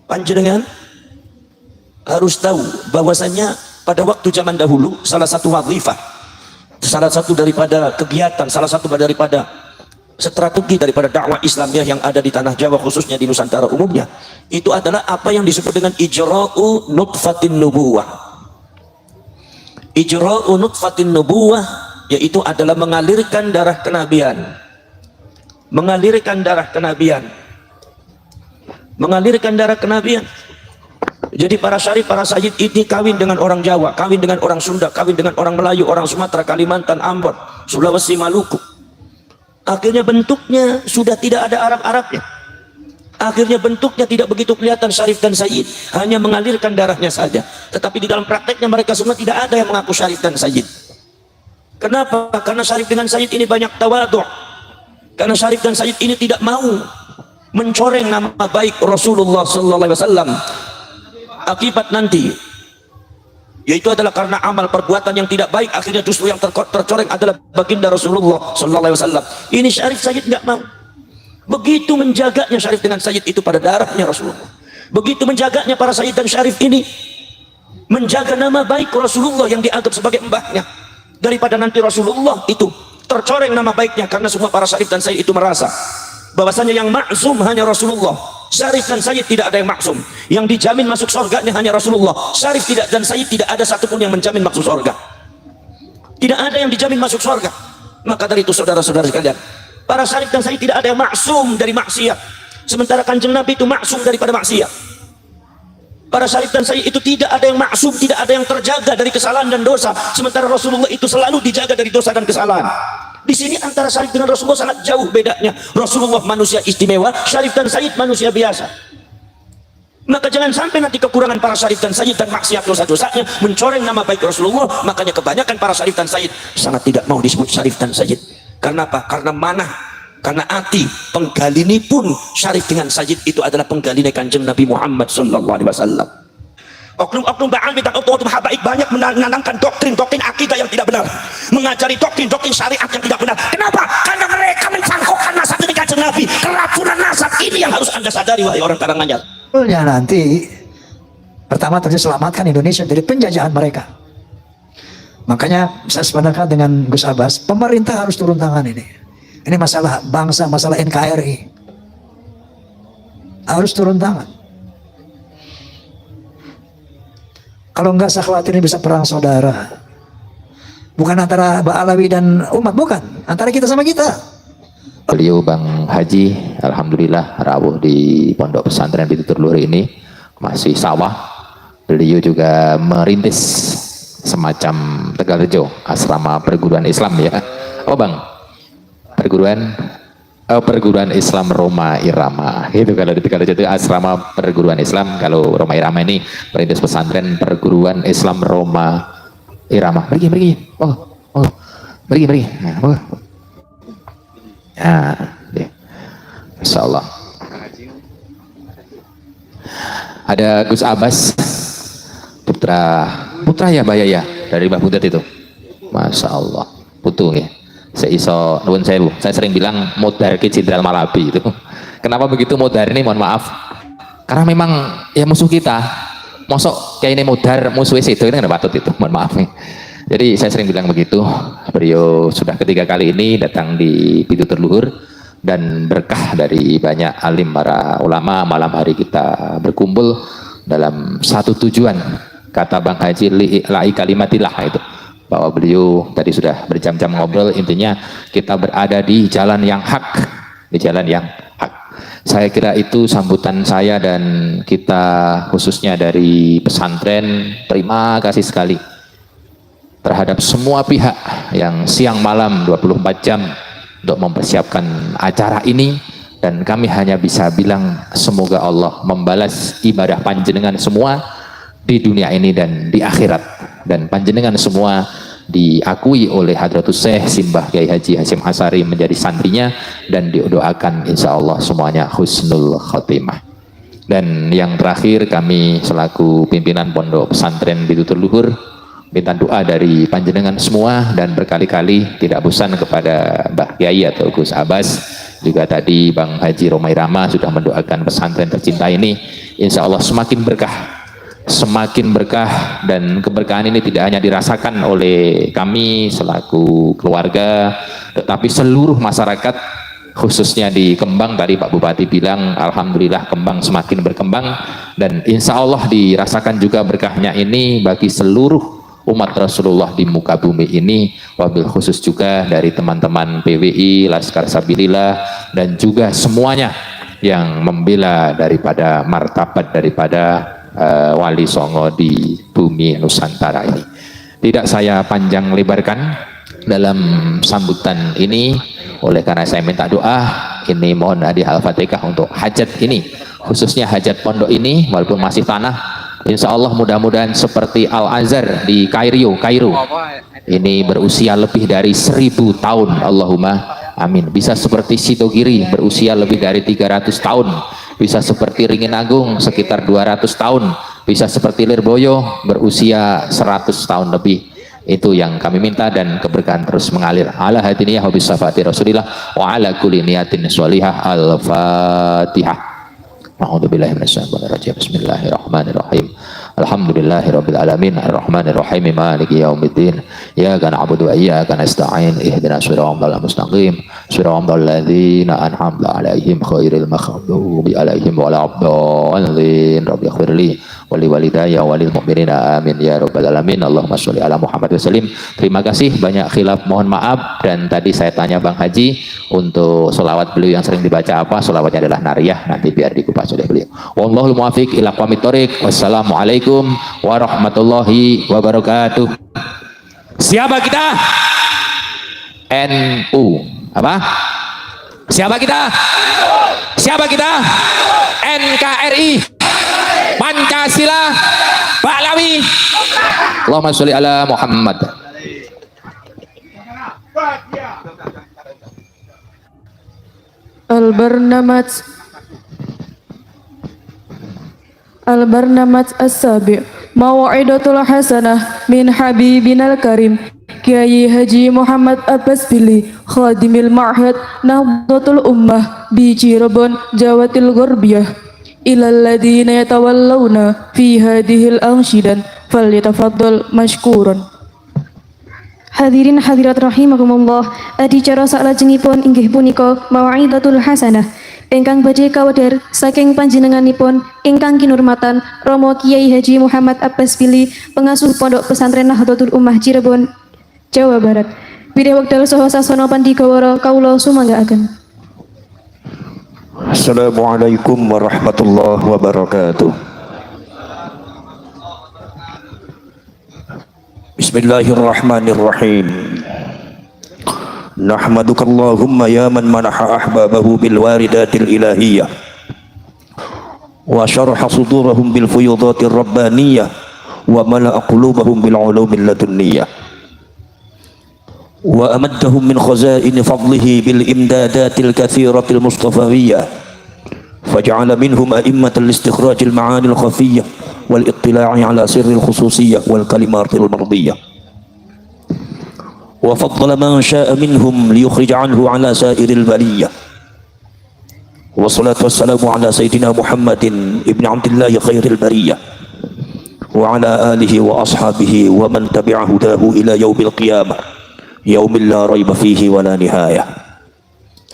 Panjenengan harus tahu bahwasanya pada waktu zaman dahulu salah satu wazifah, salah satu daripada kegiatan, salah satu daripada strategi daripada dakwah Islamiyah yang ada di tanah Jawa, khususnya di Nusantara umumnya, itu adalah apa yang disebut dengan ijra'u nutfatin nubuwah. Ijra'u nutfatin nubuwah yaitu adalah mengalirkan darah kenabian, mengalirkan darah kenabian, mengalirkan darah kenabian. Jadi para syarif, para sayyid ini kawin dengan orang Jawa, kawin dengan orang Sunda, kawin dengan orang Melayu, orang Sumatera, Kalimantan, Ambon, Sulawesi, Maluku. Akhirnya bentuknya sudah tidak ada Arab-Arabnya. Akhirnya bentuknya tidak begitu kelihatan syarif dan sayyid, hanya mengalirkan darahnya saja. Tetapi di dalam prakteknya mereka semua tidak ada yang mengaku syarif dan sayyid. Kenapa? Karena syarif dengan sayyid ini banyak tawadhu'. Karena syarif dan sayyid ini tidak mau mencoreng nama baik Rasulullah sallallahu alaihi wasallam. Akibat nanti yaitu adalah karena amal perbuatan yang tidak baik, akhirnya justru yang tercoreng adalah baginda Rasulullah sallallahu alaihi wasallam. Ini syarif sayyid nggak mau. Begitu menjaganya syarif dengan sayyid itu pada darahnya Rasulullah. Begitu menjaganya para sayyid dan syarif ini menjaga nama baik Rasulullah yang dianggap sebagai mbahnya, daripada nanti Rasulullah itu tercoreng nama baiknya. Karena semua para syarif dan sayyid itu merasa bahwasanya yang maksum hanya Rasulullah. Syarif dan sayyid tidak ada yang maksum. Yang dijamin masuk surganya hanya Rasulullah. Syarif tidak dan sayyid tidak ada satupun yang menjamin masuk surga. Tidak ada yang dijamin masuk surga. Maka dari itu saudara-saudara sekalian, para syarif dan sayyid tidak ada yang maksum dari maksiat. Sementara Kanjeng Nabi itu maksum daripada maksiat. Para syarif dan sayyid itu tidak ada yang maksum, tidak ada yang terjaga dari kesalahan dan dosa. Sementara Rasulullah itu selalu dijaga dari dosa dan kesalahan. Di sini antara syarif dengan Rasulullah sangat jauh bedanya. Rasulullah manusia istimewa, syarif dan sayyid manusia biasa. Maka jangan sampai nanti kekurangan para syarif dan sayyid dan maksiat dosa-dosanya mencoreng nama baik Rasulullah. Makanya kebanyakan para syarif dan sayyid sangat tidak mau disebut syarif dan sayyid. Karena apa? Karena mana? Karena hati penggalini pun syarif dengan sayyid itu adalah penggalini Kanjeng Nabi Muhammad sallallahu alaihi wasallam. Oknum-oknum ba'al bid'ah oknum habaib banyak menanamkan doktrin-doktrin akidah yang tidak benar, mengajari doktrin-doktrin syariat yang tidak benar. Kenapa? Karena mereka mencangkokkan nasab dari Kanjeng Nabi. Keracunan nasab ini yang harus Anda sadari, wahai orang Karanganyar. Nanti pertama terus selamatkan Indonesia dari penjajahan mereka. Makanya saya sepakat dengan Gus Abbas, pemerintah harus turun tangan ini. Ini masalah bangsa, masalah NKRI. Harus turun tangan. Kalau enggak, saya khawatir ini bisa perang saudara. Bukan antara Ba'alawi dan umat, bukan. Antara kita sama kita. Beliau Bang Haji, alhamdulillah rawuh di Pondok Pesantren Pitutur Luhur ini masih sawah. Beliau juga merintis semacam Tegalrejo, asrama perguruan Islam ya. Oh Bang, perguruan Islam Roma Irama itu. Kalau di Tegalrejo itu asrama perguruan Islam, kalau Roma Irama ini perintis pesantren perguruan Islam Roma Irama. Pergi pergi ya deh. Insyaallah ada Gus Abbas putra ya Mbak ya dari Mbak Buntet itu, Masya Allah putu ya. Seiso nuwun sewu, saya sering bilang modar ke Jenderal Malabi itu. Kenapa begitu modar ini? Mohon maaf, karena memang ya musuh kita. Mosok kayak ini modar musuh itu kan patut itu, mohon maaf nih. Jadi saya sering bilang begitu. Beliau sudah ketiga kali ini datang di Pitutur Luhur, dan berkah dari banyak alim para ulama malam hari kita berkumpul dalam satu tujuan. Kata Bang Haji la'i kalimatillah itu, bahwa beliau tadi sudah berjam-jam ngobrol, intinya kita berada di jalan yang hak, di jalan yang hak. Saya kira itu sambutan saya dan kita khususnya dari pesantren. Terima kasih sekali terhadap semua pihak yang siang malam 24 jam untuk mempersiapkan acara ini, dan kami hanya bisa bilang semoga Allah membalas ibadah panjenengan semua di dunia ini dan di akhirat, dan panjenengan semua diakui oleh Hadratus Syekh Simbah Kiai Haji Hasyim Asy'ari menjadi santrinya, dan didoakan insya Allah semuanya husnul khotimah. Dan yang terakhir, kami selaku pimpinan Pondok Pesantren Pitutur Luhur minta doa dari panjenengan semua, dan berkali-kali tidak bosan kepada Mbah Kiai atau Gus Abbas, juga tadi Bang Haji Roma Irama sudah mendoakan pesantren tercinta ini. insya Allah semakin berkah, dan keberkahan ini tidak hanya dirasakan oleh kami selaku keluarga, tetapi seluruh masyarakat, khususnya di Kembang. Tadi Pak Bupati bilang alhamdulillah Kembang semakin berkembang, dan insya Allah dirasakan juga berkahnya ini bagi seluruh umat Rasulullah di muka bumi ini, wabil khusus juga dari teman-teman PWI, Laskar Sabilillah, dan juga semuanya yang membela daripada martabat daripada Wali Songo di bumi Nusantara ini. Tidak saya panjang lebarkan dalam sambutan ini, oleh karena saya minta doa ini, mohon hadiah Al-Fatihah untuk hajat ini, khususnya hajat pondok ini, walaupun masih tanah, insya Allah mudah-mudahan seperti Al-Azhar di Kairo ini berusia lebih dari 1000 tahun, Allahumma amin. Bisa seperti Sidogiri berusia lebih dari 300 tahun, bisa seperti Ringin Agung sekitar 200 tahun, bisa seperti Lirboyo berusia 100 tahun lebih. Itu yang kami minta, dan keberkahan terus mengalir. Ala hadiniyah wa bisafati Rasulillah wa ala kulli niyatin sholihah. Al-Fatihah. A'udzubillahi minasyaitonir rajim. Bismillahirrahmanirrahim. Alhamdulillahirabbil alamin, arrahmanir rahim, maliki yaumiddin. Iyyaka na'budu wa iyyaka nasta'in. Ihdinas shiratal mustaqim, shiratal ladzina an'amta 'alaihim ghairil maghdubi 'alaihim waladdallin. Rabbi ighfirli wa li walidayya wa lil mu'minina amin ya rabbal alamin. Allahumma sholli ala Muhammad wa sallim. Terima kasih, banyak khilaf mohon maaf. Dan tadi saya tanya Bang Haji untuk sholawat beliau yang sering dibaca apa, sholawatnya adalah nariyah, nanti biar dikupas oleh beliau. Wallahul muwaffiq ila aqwamit thoriq. Wassalamualaikum warahmatullahi wabarakatuh. Siapa kita? NU. Apa? Siapa kita? Siapa kita? NKRI, Pancasila, Pahlawi. Allahumma sholli ala Muhammad. Al-Barnamat As-Sabi' Mau'idatul Hasanah min Habibinal Karim Kiai Haji Muhammad Abbas Bili Khadimil Ma'had Nahdlatul Ummah bi Cirebon Jawatil Gharbiyah ilal ladina yatawallawna fi hadhil ansyidan falyatafaddal mashkuran. Hadirin hadirat rahimakumullah, adicara salajengipun inggih punika Mau'idatul Hasanah ingkang badhe kawadhar saking panjenenganipun ingkang kinurmatan Romo Kiai Haji Muhammad Abbas Bili, pengasuh Pondok Pesantren Nahdlatul Ummah Cirebon, Jawa Barat. Bidhe wekdal saha sasana pandhigawara kawula sumanggaaken. Assalamualaikum warahmatullahi wabarakatuh. Bismillahirrahmanirrahim. Nahmaduka Allahumma ya man manaha ahbabahu bil waridatil ilahiyyah wa syaraha sudurahum bil fuyudatir rabbaniyah wa mala'a qulubahum bil ulumil ladunniyah wa amaddahum min khazaini fadlihi bil imdadatil katsiratil mustafawiyyah faj'ala minhum a'immatal istikhrajil ma'anil khafiyyah wal ittila'i ala sirril khususiyyah wal kalimatil mardiyyah وفضل من شاء منهم ليخرج عنه على سائر البلية والصلاة والسلام على سيدنا محمد ابن عبد الله خير البرية وعلى آله وأصحابه ومن تبع هداه إلى يوم القيامة يوم لا ريب فيه ولا نهاية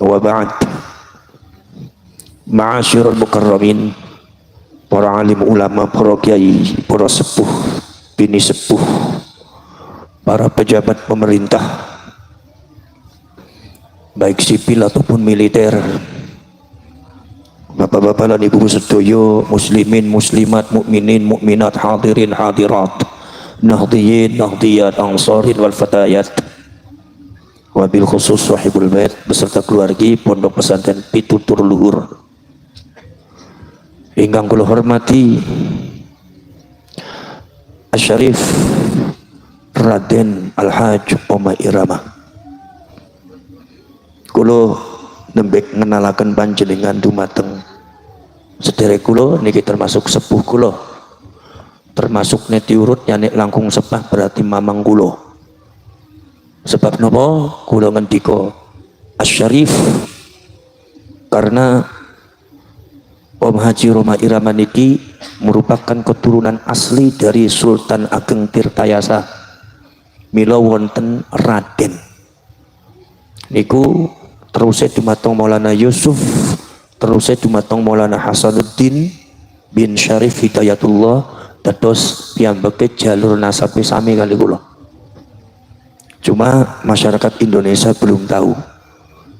وبعد معاشر المكرمين, para alim ulama, para kiai, para sepuh, bini sepuh, para pejabat pemerintah baik sipil ataupun militer, bapak-bapak dan ibu sedoyo, muslimin, muslimat, mukminin, mukminat, hadirin, hadirat, nahdiyin, nahdiyat, ansarin wal fatayat, wabil khusus sahibul bait beserta keluarga Pondok Pesantren Pitutur Luhur. Ingkang kula hormati Asy-Syarif Raden Al-Haj Omah Irama, kulo nembek ngenalaken panjenengan dumateng sederek kulo niki termasuk sepuh kulo, termasuk neti urut nyanik langkung sepah berarti mamang kulo. Sebab nopo kulo ngendika Asy-Syarif? Karena Om Haji Roma Irama niki merupakan keturunan asli dari Sultan Ageng Tirtayasa. Mila wonten Raden. Niku terusé dumateng Maulana Yusuf, terusé dumateng Maulana Hasanuddin bin Syarif Hidayatullah, dados piyambake jalur nasabe sami kali kula. Cuma masyarakat Indonesia belum tahu.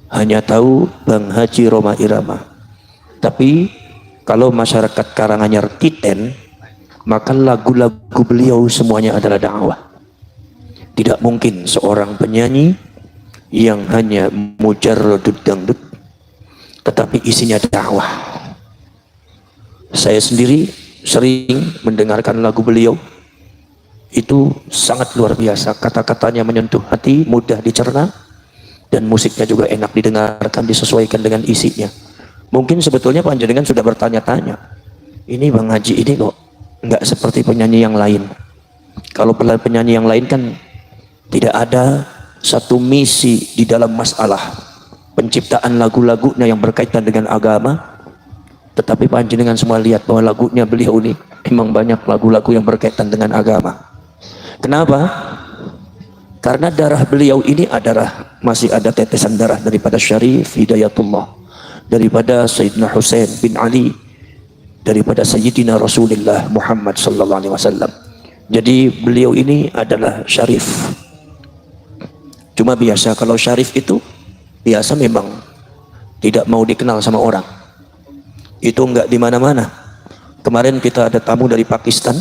Hanya tahu Bang Haji Roma Irama. Tapi kalau masyarakat Karanganyar Titen, maka lagu-lagu beliau semuanya adalah dakwah. Tidak mungkin seorang penyanyi yang hanya mujarradud dangdut, tetapi isinya dakwah. Saya sendiri sering mendengarkan lagu beliau. Itu sangat luar biasa. Kata-katanya menyentuh hati, mudah dicerna, dan musiknya juga enak didengarkan, disesuaikan dengan isinya. Mungkin sebetulnya panjenengan sudah bertanya-tanya, ini Bang Haji ini kok nggak seperti penyanyi yang lain. Kalau penyanyi yang lain kan tidak ada satu misi di dalam masalah penciptaan lagu-lagunya yang berkaitan dengan agama. Tetapi panjenengan semua lihat bahwa lagunya beliau ini memang banyak lagu-lagu yang berkaitan dengan agama. Kenapa? Karena darah beliau ini adalah masih ada tetesan darah daripada Syarif Hidayatullah, daripada Sayyidina Husain bin Ali, daripada Sayyidina Rasulullah Muhammad sallallahu alaihi wasallam. Jadi beliau ini adalah Syarif. Cuma biasa kalau Syarif itu biasa memang tidak mau dikenal sama orang. Itu enggak di mana-mana. Kemarin kita ada tamu dari Pakistan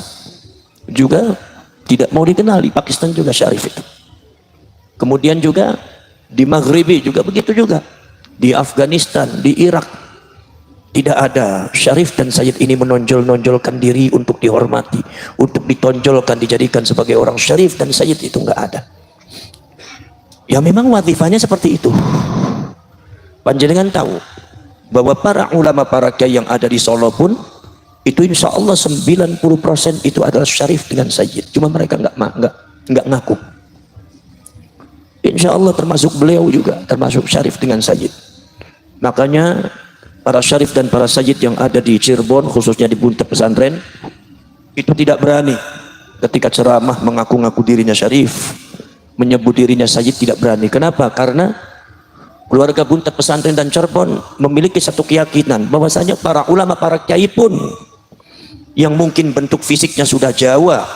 juga tidak mau dikenal di Pakistan juga Syarif itu. Kemudian juga di Maghribi juga begitu juga. Di Afghanistan, di Irak, tidak ada Syarif dan Sayyid ini menonjol-nonjolkan diri untuk dihormati, untuk ditonjolkan, dijadikan sebagai orang Syarif dan Sayyid, itu enggak ada. Ya memang wadifahnya seperti itu. Panjenengan tahu bahwa para ulama, para kiai yang ada di Solo pun itu insya Allah 90% itu adalah Syarif dengan Sayyid. Cuma mereka enggak ngaku. Insya Allah termasuk beliau juga, termasuk Syarif dengan Sayyid. Makanya para Syarif dan para Sayyid yang ada di Cirebon, khususnya di Buntet Pesantren, itu tidak berani ketika ceramah mengaku-ngaku dirinya Syarif, menyebut dirinya Sayyid, tidak berani. Kenapa? Karena keluarga Buntet Pesantren dan Cirebon memiliki satu keyakinan bahwasanya para ulama, para kiai pun yang mungkin bentuk fisiknya sudah Jawa,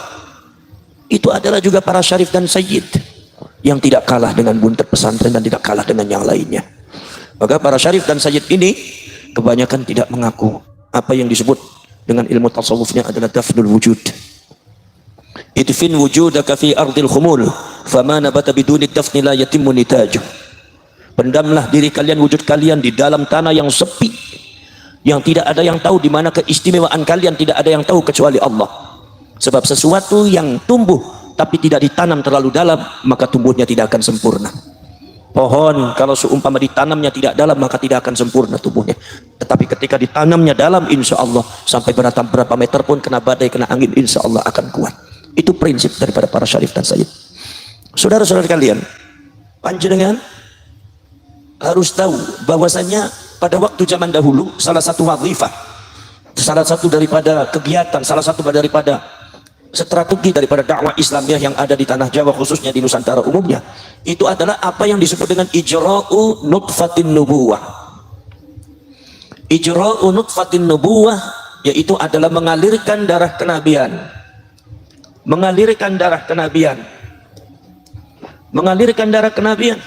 itu adalah juga para Syarif dan Sayyid yang tidak kalah dengan Buntet Pesantren dan tidak kalah dengan yang lainnya. Maka para Syarif dan Sayyid ini kebanyakan tidak mengaku. Apa yang disebut dengan ilmu tasawufnya adalah dafnul wujud. Idfin wujudaka fi ardil khumul, fama nabata biduni dafni la yatimmu nitaju. Pendamlah diri kalian, wujud kalian di dalam tanah yang sepi, yang tidak ada yang tahu di mana keistimewaan kalian, tidak ada yang tahu kecuali Allah. Sebab sesuatu yang tumbuh tapi tidak ditanam terlalu dalam, maka tumbuhnya tidak akan sempurna. Pohon kalau seumpama ditanamnya tidak dalam, maka tidak akan sempurna tumbuhnya. Tetapi ketika ditanamnya dalam, insya Allah sampai berapa meter pun kena badai, kena angin, insya Allah akan kuat. Itu prinsip daripada para Syarif dan Sayyid. Saudara-saudara kalian, panjenengan harus tahu bahwasanya pada waktu zaman dahulu salah satu wazifah, salah satu daripada kegiatan, salah satu daripada strategi daripada dakwah Islamiyah yang ada di tanah Jawa, khususnya di Nusantara umumnya, itu adalah apa yang disebut dengan ijra'u nutfatin nubuwah. Ijra'u nutfatin nubuwah yaitu adalah mengalirkan darah kenabian. Mengalirkan darah kenabian. Mengalirkan darah kenabian.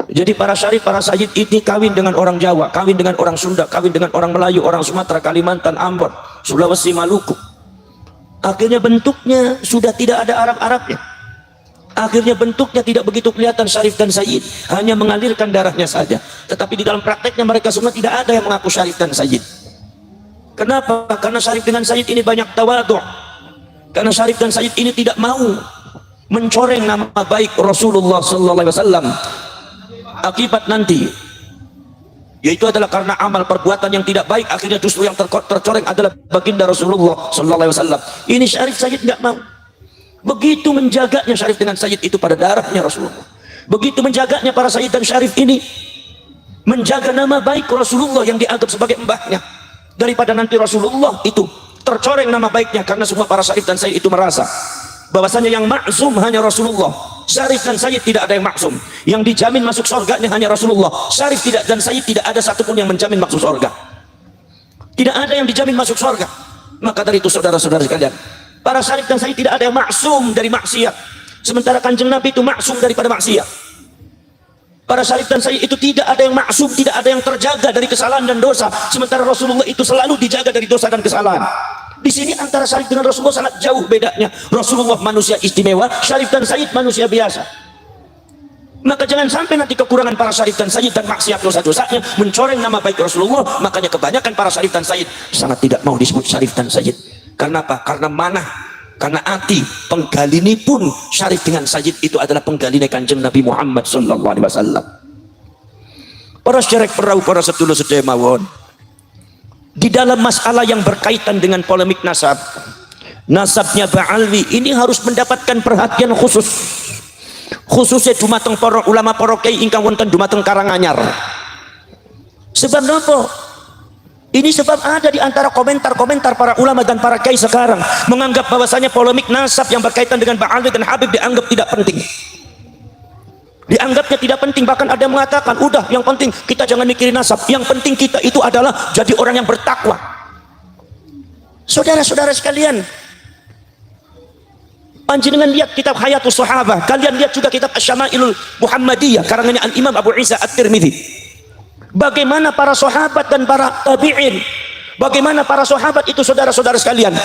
Jadi para Syarif, para Sayyid ini kawin dengan orang Jawa, kawin dengan orang Sunda, kawin dengan orang Melayu, orang Sumatera, Kalimantan, Ambon, Sulawesi, Maluku. Akhirnya bentuknya sudah tidak ada Arab-Arabnya. Akhirnya bentuknya tidak begitu kelihatan Syarif dan Sayyid, hanya mengalirkan darahnya saja. Tetapi di dalam prakteknya mereka semua tidak ada yang mengaku Syarif dan Sayyid. Kenapa? Karena Syarif dengan Sayyid ini banyak tawadhu. Karena Syarif dan Sayyid ini tidak mau mencoreng nama baik Rasulullah sallallahu alaihi wasallam. Akibat nanti, yaitu adalah karena amal perbuatan yang tidak baik, akhirnya justru yang tercoreng adalah baginda Rasulullah sallallahu alaihi wasallam. Ini Syarif Sayyid tidak mau. Begitu menjaganya Syarif dengan Sayyid itu pada darahnya Rasulullah. Begitu menjaganya para Sayyid dan Syarif ini menjaga nama baik Rasulullah yang dianggap sebagai mbahnya. daripada nanti Rasulullah itu tercoreng nama baiknya, karena semua para syarif dan sayyid itu merasa bahwasanya yang maksum hanya Rasulullah. Syarif dan sayyid tidak ada yang maksum. Yang dijamin masuk surga ini hanya Rasulullah. Syarif tidak dan sayyid tidak ada satupun yang menjamin masuk surga. Tidak ada yang dijamin masuk surga. Maka dari itu saudara-saudara sekalian, para syarif dan sayyid tidak ada yang maksum dari maksiat, sementara kanjeng Nabi itu maksum daripada maksiat. Para syarif dan sayyid itu tidak ada yang maksum, tidak ada yang terjaga dari kesalahan dan dosa, sementara Rasulullah itu selalu dijaga dari dosa dan kesalahan. Di sini antara syarif dengan Rasulullah sangat jauh bedanya. Rasulullah manusia istimewa, syarif dan sayyid manusia biasa. Maka jangan sampai nanti kekurangan para syarif dan sayyid dan maksiat dosa-dosanya mencoreng nama baik Rasulullah. Makanya kebanyakan para syarif dan sayyid sangat tidak mau disebut syarif dan sayyid. Karena apa? Karena mana? Karena hati penggali ini pun syarif dengan sayyid itu adalah penggali kanjeng Nabi Muhammad sallallahu alaihi wasallam. Para syarif perahu, para sedulur sedaya mawon, di dalam masalah yang berkaitan dengan polemik nasab, nasabnya Ba'alwi ini harus mendapatkan perhatian khusus, khususnya dumateng para ulama, para kiai ingkang wonten dumateng Karanganyar. Sebab napa? Ini sebab ada di antara komentar-komentar para ulama dan para kiai sekarang menganggap bahwasanya polemik nasab yang berkaitan dengan Ba'alwi dan Habib dianggap tidak penting. Dianggapnya tidak penting, bahkan ada yang mengatakan udah yang penting kita jangan mikirin nasab, yang penting kita itu adalah jadi orang yang bertakwa. Saudara-saudara sekalian, panjenengan lihat kitab Hayatus Sahabah, kalian lihat juga kitab Asy-Syama'ilul Muhammadiyah karangannya Al-Imam Abu Isa At-Tirmidzi. Bagaimana para sahabat dan para tabi'in, bagaimana para sahabat itu saudara-saudara sekalian,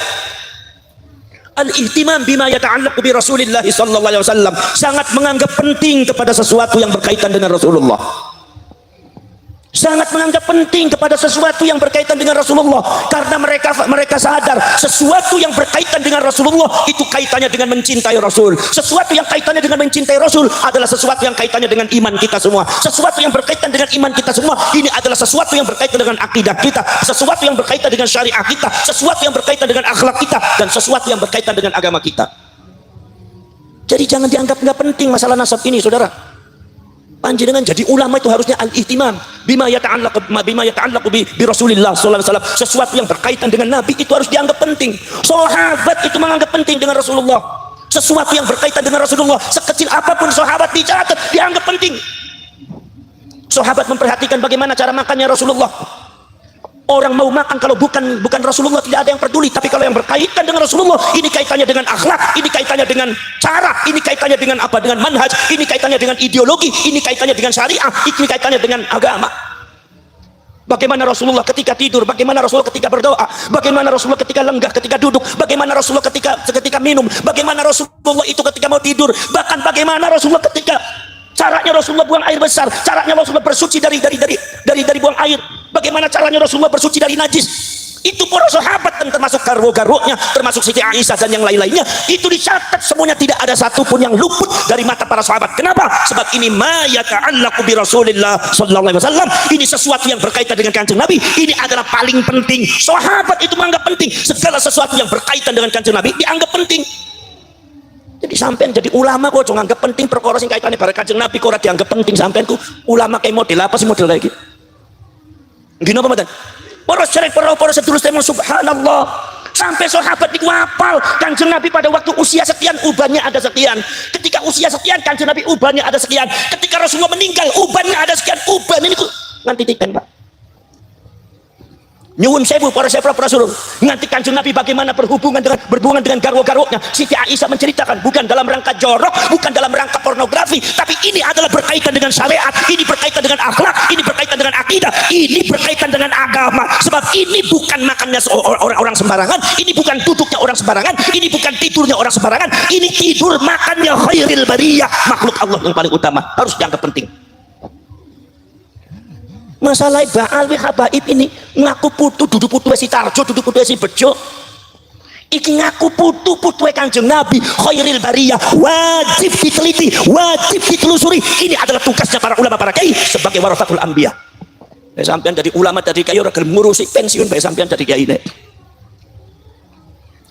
al-ihtimam bima yata'allaqu bi Rasulillah sallallahu alaihi wasallam, sangat menganggap penting kepada sesuatu yang berkaitan dengan Rasulullah. Sangat menganggap penting kepada sesuatu yang berkaitan dengan Rasulullah, karena mereka sadar sesuatu yang berkaitan dengan Rasulullah itu kaitannya dengan mencintai Rasul. Sesuatu yang kaitannya dengan mencintai Rasul adalah sesuatu yang kaitannya dengan iman kita semua. Sesuatu yang berkaitan dengan iman kita semua ini adalah sesuatu yang berkaitan dengan akidah kita, sesuatu yang berkaitan dengan syariah kita, sesuatu yang berkaitan dengan akhlak kita, dan sesuatu yang berkaitan dengan agama kita. Jadi jangan dianggap nggak penting masalah nasab ini, saudara. Panjenengan jadi ulama itu harusnya al-ihtimam bima yata'allaqu bi Rasulillah sallallahu alaihi wasallam. Sesuatu yang berkaitan dengan Nabi itu harus dianggap penting. Sahabat itu menganggap penting dengan Rasulullah. Sesuatu yang berkaitan dengan Rasulullah, sekecil apapun sahabat dicatat, dianggap penting. Sahabat memperhatikan bagaimana cara makannya Rasulullah. Orang mau makan kalau bukan Rasulullah tidak ada yang peduli, tapi kalau yang berkaitan dengan Rasulullah, ini kaitannya dengan akhlak, ini kaitannya dengan cara, ini kaitannya dengan apa? Dengan manhaj, ini kaitannya dengan ideologi, ini kaitannya dengan syariah, ini kaitannya dengan agama. Bagaimana Rasulullah ketika tidur, bagaimana Rasulullah ketika berdoa, bagaimana Rasulullah ketika lenggah, ketika duduk, bagaimana Rasulullah ketika minum, bagaimana Rasulullah itu ketika mau tidur, bahkan bagaimana Rasulullah ketika caranya Rasulullah buang air besar, caranya Rasulullah bersuci dari buang air, bagaimana caranya Rasulullah bersuci dari najis. Itu para sahabat dan termasuk garwo-garwonya, termasuk Siti Aisyah dan yang lain-lainnya, itu dicatat semuanya, tidak ada satupun yang luput dari mata para sahabat. Kenapa? Sebab ini ma yata'allaqu bi Rasulillah sallallahu alaihi wasallam, ini sesuatu yang berkaitan dengan kanjeng Nabi, ini adalah paling penting. Sahabat itu menganggap penting, segala sesuatu yang berkaitan dengan kanjeng Nabi dianggap penting. Jadi sampean jadi ulama kok jangan anggap penting perkara sing kaitane bareng kanjeng Nabi kok ora dianggap penting. Sampean ku ulama kayak model apa sih model lagi? Gini apa mboten? Para syarif, para sedulur sedaya, subhanallah, sampai sahabat itu hafal kanjeng Nabi pada waktu usia sekian ubannya ada sekian, ketika usia sekian kanjeng Nabi ubannya ada sekian, ketika Rasulullah meninggal ubannya ada sekian. Uban ini nganti tiken Pak, nyuwun sewu para sedulur, nganti kanjeng Nabi bagaimana berhubungan dengan garwo-garwonya. Siti Aisyah menceritakan bukan dalam rangka jorok, bukan dalam rangka pornografi, tapi ini adalah berkaitan dengan syariat, ini berkaitan dengan akhlak, ini berkaitan dengan akidah, ini berkaitan dengan agama. Sebab ini bukan makannya orang sembarangan, ini bukan duduknya orang sembarangan, ini bukan tidurnya orang sembarangan, ini tidur makannya khairil bariyah, makhluk Allah yang paling utama, harus dianggap penting. Masalah Ba'alwi Habaib ini ngaku putu, duduk putu si Tarjo, duduk putu si Bejo, iki ngaku putu kanjeng Nabi khairil bariyah, wajib diteliti, wajib ditelusuri. Ini adalah tugasnya para ulama, para kiai sebagai warasatul anbiya. Sampean jadi ulama, jadi kiai ora gelem ngurusi pensiun bae sampean jadi kiai nek.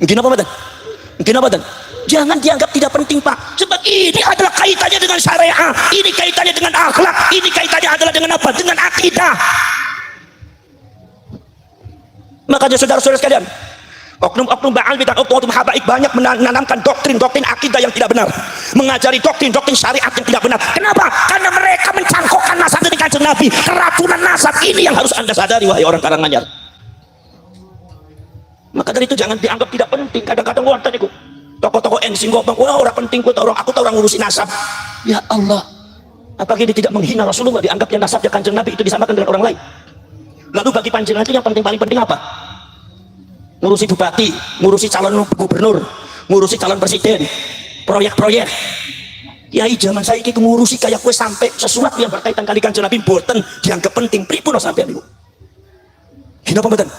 Gini apa mboten? Gini apa mboten? Jangan dianggap tidak penting Pak, sebab ini adalah kaitannya dengan syariah, ini kaitannya dengan akhlak, ini kaitannya adalah dengan apa? Dengan akidah. Makanya saudara-saudara sekalian, oknum-oknum Ba'al dan oknum habaib banyak menanamkan doktrin-doktrin akidah yang tidak benar, mengajari doktrin-doktrin syariat yang tidak benar. Kenapa? Karena mereka mencangkokkan nasab dari kanjeng Nabi. Keracunan nasab ini yang harus anda sadari, wahai orang Karanganyar. Maka dari itu jangan dianggap tidak penting. Kadang-kadang wonten iku tokoh-tokoh NC ngomong, wah orang penting, aku tahu orang ngurusi nasab. Ya Allah, apakah ini tidak menghina Rasulullah, dianggapnya nasabnya kanjeng Nabi itu disamakan dengan orang lain? Lalu bagi panjenengan itu yang paling penting apa? Ngurusi bupati, ngurusi calon gubernur, ngurusi calon presiden, proyek-proyek. Kiai zaman saya ini ngurusi kayak kue sampai sesuatu yang berkaitan kali kanjeng Nabi boten dianggap penting. Pripun sampai niku? Gina pembetan.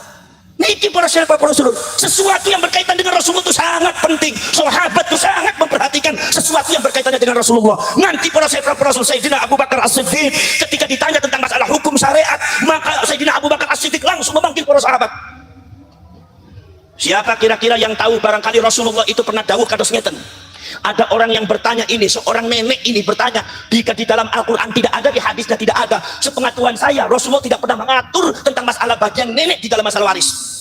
Niki para sahabat Rasul, sesuatu yang berkaitan dengan Rasulullah itu sangat penting. Sahabat itu sangat memperhatikan sesuatu yang berkaitannya dengan Rasulullah. Nanti para sahabat Rasul Sayyidina Abu Bakar As-Siddiq ketika ditanya tentang masalah hukum syariat, maka Sayyidina Abu Bakar As-Siddiq langsung memanggil para sahabat. Siapa kira-kira yang tahu barangkali Rasulullah itu pernah dawuh kados ngeten? Ada orang yang bertanya ini, seorang nenek ini bertanya, jika di dalam Al-Quran tidak ada, di hadisnya tidak ada. Sepengetahuan saya, Rasulullah tidak pernah mengatur tentang masalah bagian nenek di dalam masalah waris.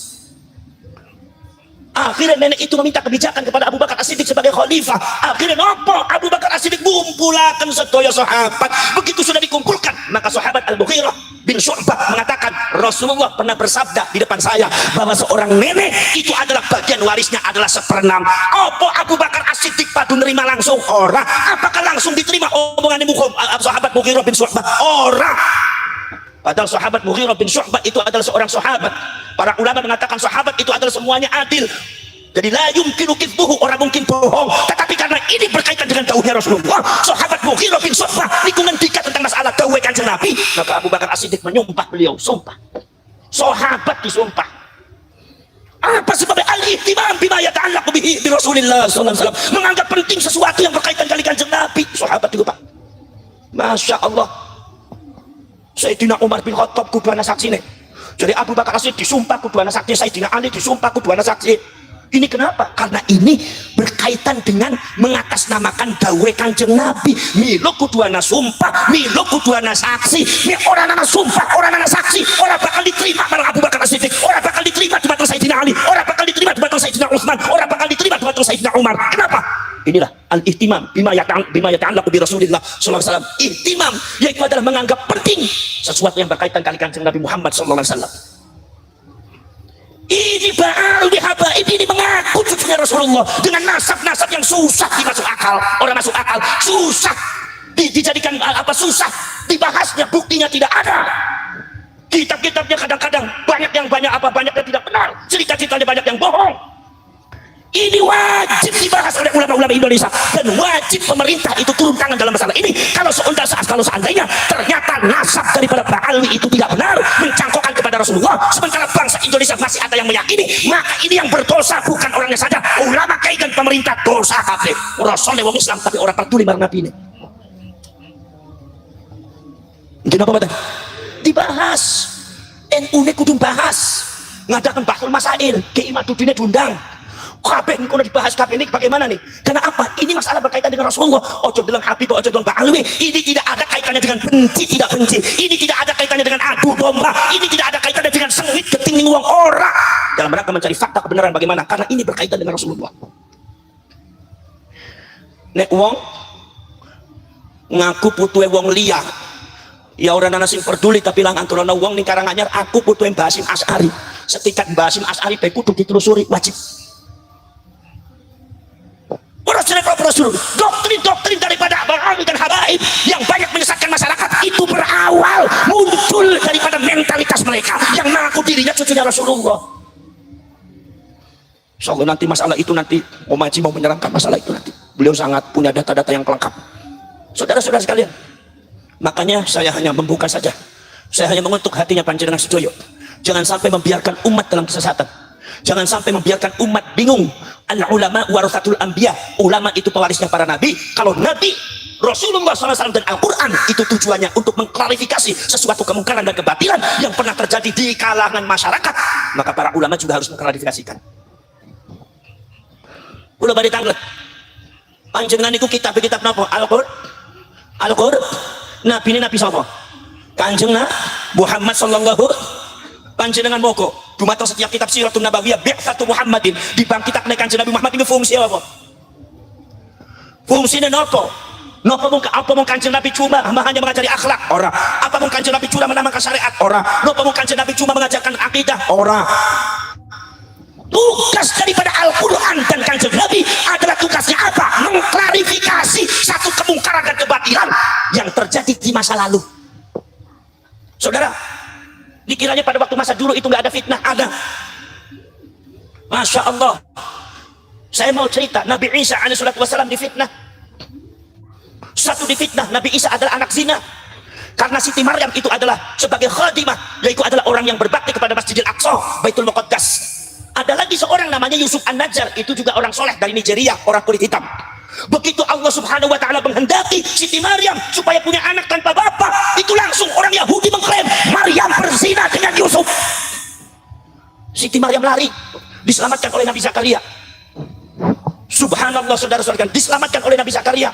Akhirnya nenek itu meminta kebijakan kepada Abu Bakar As-Siddiq sebagai khalifah. Akhirnya nopo Abu Bakar As-Siddiq kumpulakan sedaya sahabat. Begitu sudah dikumpulkan, maka sahabat Al-Mughirah bin Syu'bah mengatakan, Rasulullah pernah bersabda di depan saya bahwa seorang nenek itu adalah bagian warisnya adalah 1/6. Apa Abu Bakar As-Siddiq padu nerima langsung? Ora. Apakah langsung diterima omongan sahabat Mughirah bin Syu'bah? Ora. Padahal sahabat Mughirah bin Syu'bah itu adalah seorang sahabat. Para ulama mengatakan sahabat itu adalah semuanya adil. Jadi la yumkinu kidbuhu, orang mungkin bohong. Tetapi karena ini berkaitan dengan dawuhnya Rasulullah, sahabat Mughirah bin Syu'bah lingkungan dikit tentang masalah dawuh kanjeng Nabi, maka Abu Bakar As-Siddiq menyumpah beliau, sumpah. Sahabat disumpah. Apa sebabnya? Al-ihtimam bima yata'allaqu bihi bi Rasulillah sallallahu alaihi wasallam. Menganggap penting sesuatu yang berkaitan dengan kanjeng Nabi. Sahabat itu, Pak. Masya Allah. Sayyidina Umar bin Khattab kuduana saksi nih. Jadi Abu Bakar As-Siddiq disumpah kuduana saksi, Sayyidina Ali disumpah kuduana saksi. Ini kenapa? Karena ini berkaitan dengan mengatasnamakan dawuh kanjeng Nabi. Milo kuduana sumpah, milo kuduana saksi. Mi orang anak sumpah, orang anak saksi, orang bakal diterima bareng Abu Bakar As-Siddiq, orang bakal diterima di batang Sayyidina Ali, orang bakal diterima di batang Sayyidina Utsman, orang bakal diterima di batang Sayyidina Umar. Kenapa? Inilah al-ihtimam bima yata'allaqu bi Rasulillah sallallahu alaihi wasallam. Ihtimam yaitu adalah menganggap penting sesuatu yang berkaitan kali kanjeng Nabi Muhammad sallallahu alaihi wasallam. Ini Ba'al bihabaib, ini mengaku cucunya Rasulullah dengan nasab-nasab yang susah dimasuk akal. Orang masuk akal susah dijadikan apa, susah dibahasnya, buktinya tidak ada. Kitab-kitabnya kadang-kadang banyak yang tidak benar, cerita-ceritanya banyak yang bohong. Ini wajib dibahas oleh ulama-ulama Indonesia dan wajib pemerintah itu turun tangan dalam masalah ini. Kalau seandainya ternyata nasab daripada Ba'alwi itu tidak benar, mencangkokkan kepada Rasulullah, sementara bangsa Indonesia masih ada yang meyakini, maka ini yang berdosa bukan orangnya saja, ulama, kiai dan pemerintah dosa kabeh. Rasulnya wong Islam tapi orang peduli marang Nabi ini. Mungkin apa betul? Dibahas. NU ini kudu bahas. Ngadakan bahsul masail, Kiai Madudine diundang. Kabeh ini kalau dibahas kabeh ini bagaimana nih? Karena apa? Ini masalah berkaitan dengan Rasulullah. Ojo bilang Habib, ojo bilang Ba'alwi. Ini tidak ada kaitannya dengan benci, tidak benci. Ini tidak ada kaitannya dengan adu domba. Ini tidak ada kaitannya dengan sengit ketingling uang orang. Dalam rangka mencari fakta kebenaran bagaimana? Karena ini berkaitan dengan Rasulullah. Nek wong ngaku putuhe wong liya. Ya orang nana sing peduli tapi lang anturana wong ning Karanganyar aku putuhe Mbah Hasyim Asy'ari. Setikat Mbah Hasyim Asy'ari bae kudu ditelusuri, wajib. Doktrin daripada Ba'alwi dan habaib yang banyak menyesatkan masyarakat itu berawal muncul daripada mentalitas mereka yang mengaku dirinya cucunya Rasulullah. Insyaallah nanti masalah itu nanti Om Haji mau menyerangkan masalah itu nanti. Beliau sangat punya data-data yang lengkap. Saudara-saudara sekalian, makanya saya hanya membuka saja. Saya hanya mengutuk hatinya panjenengan sedoyo. Jangan sampai membiarkan umat dalam kesesatan. Jangan sampai membiarkan umat bingung. Al-ulama warathatul anbiya. Ulama itu pewarisnya para nabi. Kalau nabi Rasulullah SAW dan Al-Quran itu tujuannya untuk mengklarifikasi sesuatu kemungkaran dan kebatilan yang pernah terjadi di kalangan masyarakat, maka para ulama juga harus mengklarifikasikan. Ulah bari tanglet. Panjenengan iku kitab-kitab napa? Al-Qur'an. Nabi ini nabi sapa? Kanjeng Muhammad sallallahu panjenengan moko dumateng setiap kitab Siratun Nabawiyah bi'tsatu Muhammadin dibangkitakan kanjeng Nabi Muhammad ini fungsi apa? Fungsinya nopo? Nopo apa mung kanjeng Nabi cuma hanya mengajari akhlak? Ora. Apa mung kanjeng Nabi cuma menambahkan syariat? Ora. Nopo mung kanjeng Nabi cuma mengajarkan akidah? Ora. Tugas daripada Al-Quran dan kanjeng Nabi adalah tugasnya apa? Mengklarifikasi satu kemungkaran dan kebatilan yang terjadi di masa lalu. Saudara, dikiranya pada waktu masa dulu itu nggak ada fitnah? Ada. Masya Allah. Saya mau cerita, Nabi Isa alaihissalam difitnah. Satu difitnah, Nabi Isa adalah anak zina. Karena Siti Maryam itu adalah sebagai khadimah, yaitu adalah orang yang berbakti kepada Masjidil Aqsa, Baitul Muqaddas. Ada lagi seorang namanya Yusuf An-Najjar, itu juga orang soleh dari Nigeria, orang kulit hitam. Begitu Allah subhanahu wa ta'ala menghendaki Siti Maryam supaya punya anak tanpa bapak, itu langsung orang Yahudi mengklaim Maryam berzina dengan Yusuf. Siti Maryam lari, diselamatkan oleh Nabi Zakaria. Subhanallah, saudara-saudara, diselamatkan oleh Nabi Zakaria.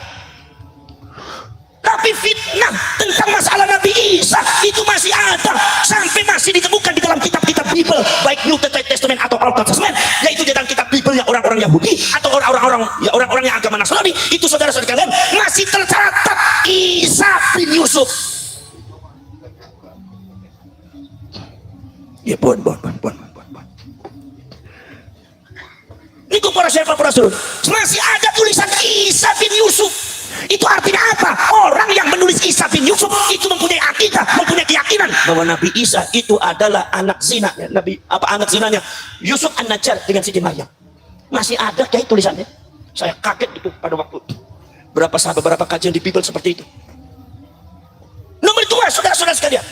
Tapi fitnah tentang masalah Nabi Isa itu masih ada, sampai masih ditemukan di dalam kitab-kitab Bible, baik New Testament atau Old Testament, yaitu di dalam kitab Bible yang orang-orang Yahudi atau orang-orang yang agama Nasrani. Itu saudara-saudara kalian masih tercatat Isa bin Yusuf. Ya bon. Ini para syekh para rasul masih ada tulisan Isa bin Yusuf. Itu artinya apa? Orang yang menulis Isa bin Yusuf itu mempunyai akidah, mempunyai keyakinan bahwa Nabi Isa itu adalah anak zina. Anak zinanya Yusuf An-Najjar dengan Siti Maryam. Masih ada kayak tulisannya. Saya kaget itu pada waktu beberapa kajian di Bible seperti itu. Nomor 2, saudara-saudara sekalian,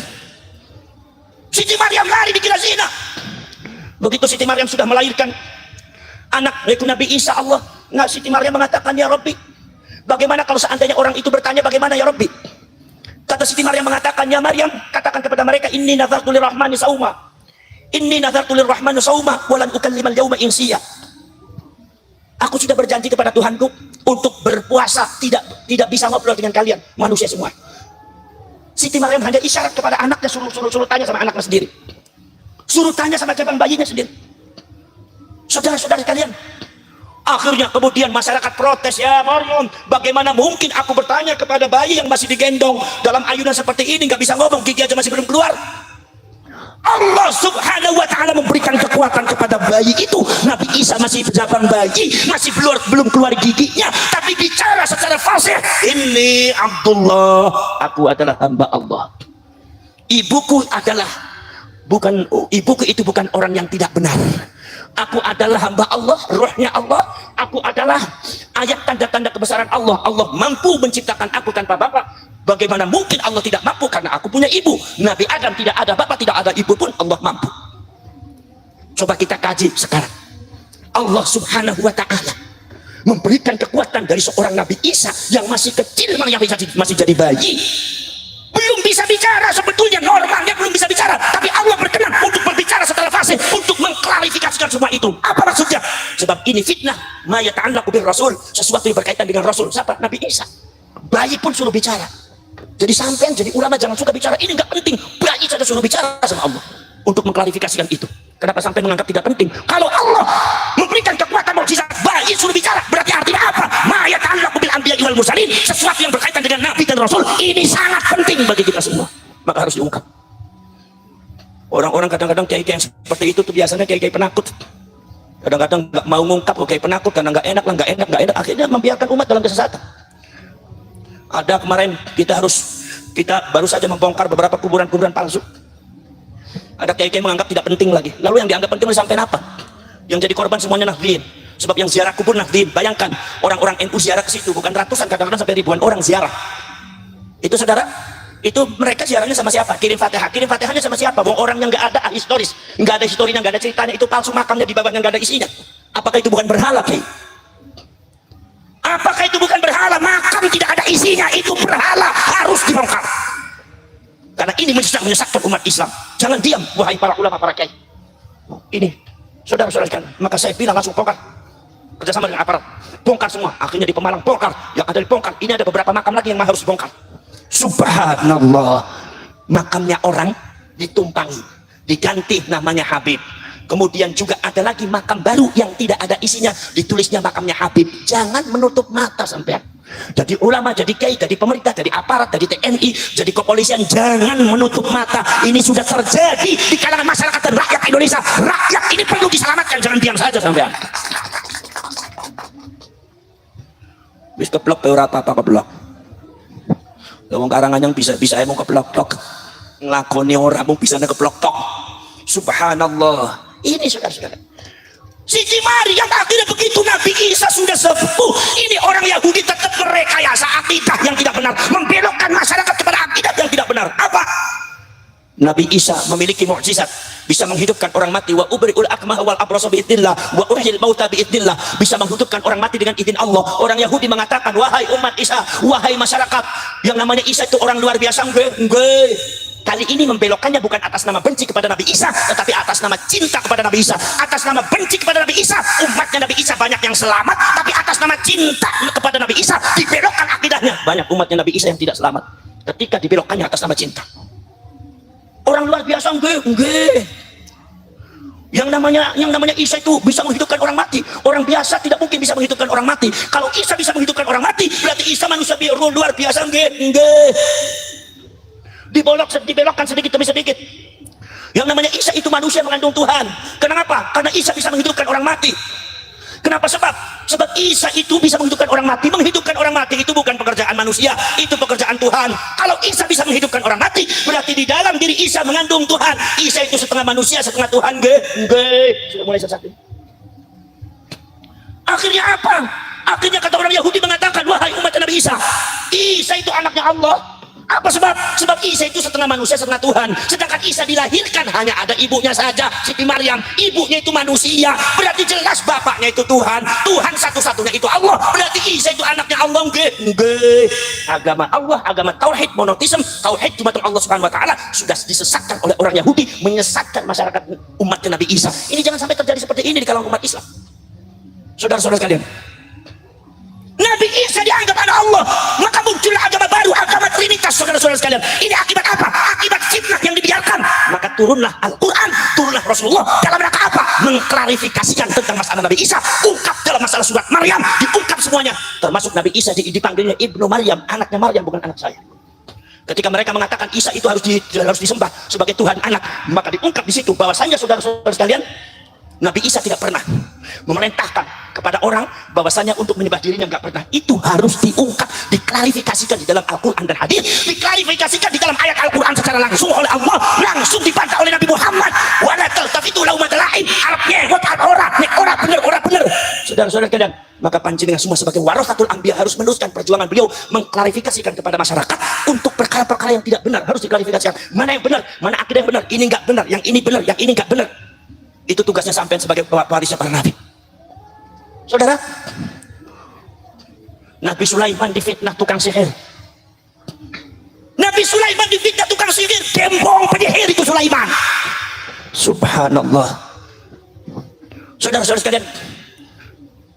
Siti Maryam lari dikira zina. Begitu Siti Maryam sudah melahirkan anak yaitu Nabi Isa, Siti Maryam mengatakan, ya Rabbi, bagaimana kalau seandainya orang itu bertanya bagaimana ya Rabbi? Kata Siti Maryam mengatakan, ya Maryam, katakan kepada mereka, inni nazartu lirrahmani sauma. Inni nazartu lirrahmani sauma walan ukallimal yauma insiya. Aku sudah berjanji kepada Tuhanku untuk berpuasa, tidak bisa ngobrol dengan kalian manusia semua. Siti Maryam hanya isyarat kepada anaknya, suruh tanya sama anaknya sendiri. Suruh tanya sama cabang bayinya sendiri. Saudara-saudara sekalian, akhirnya kemudian masyarakat protes, ya Maryam, bagaimana mungkin aku bertanya kepada bayi yang masih digendong dalam ayunan seperti ini, nggak bisa ngomong, gigi aja masih belum keluar. Allah subhanahu wa ta'ala memberikan kekuatan kepada bayi itu. Nabi Isa masih jabang bayi, masih belum keluar giginya, tapi bicara secara fasih, ini Abdullah, aku adalah hamba Allah. Ibuku itu bukan orang yang tidak benar. Aku adalah hamba Allah, rohnya Allah. Aku adalah ayat tanda-tanda kebesaran Allah. Allah mampu menciptakan aku tanpa bapak. Bagaimana mungkin Allah tidak mampu? Karena aku punya ibu. Nabi Adam tidak ada bapak, tidak ada ibu pun Allah mampu. Coba kita kaji sekarang. Allah subhanahu wa ta'ala memberikan kekuatan dari seorang Nabi Isa yang masih kecil, yang masih jadi bayi, belum bisa bicara, sebetulnya normalnya belum bisa bicara, tapi Allah berkenan untuk berbicara setelah fase, untuk mengklarifikasikan semua itu. Apa maksudnya? Sebab ini fitnah, ma yata'allaqu bir rasul, sesuatu yang berkaitan dengan Rasul. Siapa? Nabi Isa. Bayi pun suruh bicara. Jadi sampean jadi ulama jangan suka bicara, ini nggak penting. Bayi saja suruh bicara sama Allah untuk mengklarifikasikan itu. Kenapa sampai menganggap tidak penting? Kalau Allah memberikan kekuatan mukjizat, bayi suruh bicara, berarti artinya apa? Ma yata'allaqu bil anbiya'i wal mursalin, sesuatu yang berkaitan dengan nabi dan rasul, ini sangat penting bagi kita semua, maka harus diungkap. Orang-orang kadang-kadang kiai-kiai yang seperti itu tuh biasanya kiai-kiai penakut. Kadang-kadang nggak mau ngungkap, kiai penakut karena nggak enak, akhirnya membiarkan umat dalam kesesatan. Ada kemarin kita baru saja membongkar beberapa kuburan-kuburan palsu. Ada kiai-kiai menganggap tidak penting lagi. Lalu yang dianggap penting sampai apa? Yang jadi korban semuanya nahdlin. Sebab yang ziarah kubur nahdlin. Bayangkan orang-orang NU ziarah ke situ, bukan ratusan, kadang-kadang sampai ribuan orang ziarah. Itu saudara, itu mereka ziarahnya sama siapa? Kirim Fatihah. Kirim Fatihahnya sama siapa? Orang yang nggak ada historis, nggak ada historinya, nggak ada ceritanya, itu palsu, makamnya di bawahnya nggak ada isinya. Apakah itu bukan berhala, Kiai? Apakah itu bukan berhala? Makam tidak ada isinya, itu berhala, harus dibongkar. Karena ini menyesatkan umat Islam. Jangan diam, wahai para ulama, para kiai. Ini, saudara-saudara sekalian, maka saya bilang langsung bongkar. Kerjasama dengan aparat, bongkar semua. Akhirnya di Pemalang bongkar, yang ada dibongkar. Ini ada beberapa makam lagi yang harus dibongkar. Subhanallah, makamnya orang ditumpangi, diganti namanya Habib. Kemudian juga ada lagi makam baru yang tidak ada isinya, ditulisnya makamnya Habib. Jangan menutup mata sampean. Jadi ulama, jadi kiai, jadi pemerintah, jadi aparat, jadi TNI, jadi kepolisian, jangan menutup mata. Ini sudah terjadi di kalangan masyarakat dan rakyat Indonesia. Rakyat ini perlu diselamatkan, jangan diam saja sampean. Wis keblok ora apa-apa keblok. Wong Karanganyang bisa emang keblok-blok. Nglakoni ora mung bisa keblok tok. Subhanallah. Ini saudara-saudara. Siti Maryam akhirnya begitu Nabi Isa sudah sepuh. Ini orang Yahudi tetap merekayasa akidah yang tidak benar, membelokkan masyarakat kepada akidah yang tidak benar. Apa? Nabi Isa memiliki mukjizat, bisa menghidupkan orang mati. Wa ubri'ul akmaha wal abrasa biidznillah wa uhyil mauta biidznillah, bisa menghidupkan orang mati dengan izin Allah. Orang Yahudi mengatakan, wahai umat Isa, wahai masyarakat, yang namanya Isa itu orang luar biasa. Enggak. Kali ini membelokkannya bukan atas nama benci kepada Nabi Isa, tetapi atas nama cinta kepada Nabi Isa. Atas nama benci kepada Nabi Isa, umatnya Nabi Isa banyak yang selamat, tapi atas nama cinta kepada Nabi Isa dibelokkan akidahnya. Banyak umatnya Nabi Isa yang tidak selamat ketika dibelokkannya atas nama cinta. Orang luar biasa enggak. Yang namanya Isa itu bisa menghidupkan orang mati. Orang biasa tidak mungkin bisa menghidupkan orang mati. Kalau Isa bisa menghidupkan orang mati, berarti Isa manusia luar biasa enggak. Dibelokkan sedikit demi sedikit. Yang namanya Isa itu manusia mengandung Tuhan. Kenapa? Karena Isa bisa menghidupkan orang mati. Kenapa? Sebab Isa itu bisa menghidupkan orang mati. Menghidupkan orang mati itu bukan pekerjaan manusia, itu pekerjaan Tuhan. Kalau Isa bisa menghidupkan orang mati, berarti di dalam diri Isa mengandung Tuhan. Isa itu setengah manusia, setengah Tuhan. Sudah mulai sesat. Akhirnya apa? Akhirnya kata orang Yahudi mengatakan, wahai umat Nabi Isa, Isa itu anaknya Allah. Apa sebab? Sebab Isa itu setengah manusia, setengah Tuhan. Sedangkan Isa dilahirkan hanya ada ibunya saja, Siti Maryam. Ibunya itu manusia, berarti jelas bapaknya itu Tuhan. Tuhan satu-satunya itu Allah, berarti Isa itu anaknya Allah. Agama Allah, agama tauhid monoteisme, tauhid cuma Allah Subhanahu wa taala sudah disesatkan oleh orang Yahudi, menyesatkan masyarakat umat Nabi Isa. Ini jangan sampai terjadi seperti ini di kalangan umat Islam. Saudara-saudara sekalian, Nabi Isa dianggap anak Allah, maka muncullah agama baru, agama Trinitas. Saudara-saudara sekalian, ini akibat apa? Akibat fitnah yang dibiarkan. Maka turunlah Al-Quran, turunlah Rasulullah dalam rangka apa? Mengklarifikasikan tentang masalah Nabi Isa. Ungkap dalam masalah surat Maryam, diungkap semuanya. Termasuk Nabi Isa dipanggilnya Ibnu Maryam, anaknya Maryam, bukan anak saya. Ketika mereka mengatakan Isa itu harus disembah sebagai Tuhan anak, maka diungkap di situ bahwasanya saudara-saudara sekalian, Nabi Isa tidak pernah memerintahkan kepada orang bahwasanya untuk menyembah dirinya, enggak pernah. Itu harus diungkap, diklarifikasikan di dalam Al-Quran dan hadis, diklarifikasikan di dalam ayat Al-Quran secara langsung oleh Allah, langsung dibantah oleh Nabi Muhammad. Wala taltafitu lahum lain, Arabnya ora bener. Saudara-saudara sekalian, maka panjenengan semua sebagai warasatul anbiya harus meneruskan perjuangan beliau mengklarifikasikan kepada masyarakat untuk perkara-perkara yang tidak benar, harus diklarifikasikan. Mana yang benar, mana akidah yang benar, ini enggak benar, yang ini benar, yang ini enggak benar. Itu tugasnya sampean sebagai pewarisnya para nabi. Saudara, Nabi Sulaiman difitnah tukang sihir. Nabi Sulaiman difitnah tukang sihir, gembong penyihir itu Sulaiman. Subhanallah. Saudara-saudara sekalian,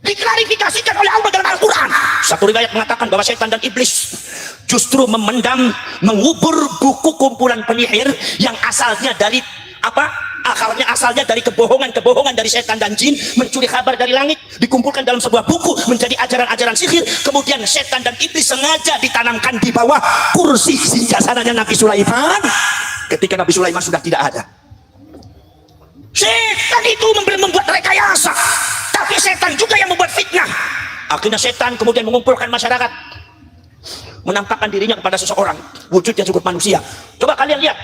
diklarifikasikan oleh Allah dalam Al-Quran. Satu riwayat mengatakan bahwa setan dan iblis justru memendam, mengubur buku kumpulan penyihir yang asalnya dari apa? Asalnya dari kebohongan dari setan dan jin, mencuri kabar dari langit, dikumpulkan dalam sebuah buku menjadi ajaran-ajaran sihir. Kemudian setan dan iblis sengaja ditanamkan di bawah kursi singgasananya Nabi Sulaiman. Ketika Nabi Sulaiman sudah tidak ada, setan itu membuat rekayasa, tapi setan juga yang membuat fitnah. Akhirnya setan kemudian mengumpulkan masyarakat, menampakkan dirinya kepada seseorang, wujudnya cukup manusia. Coba kalian lihat,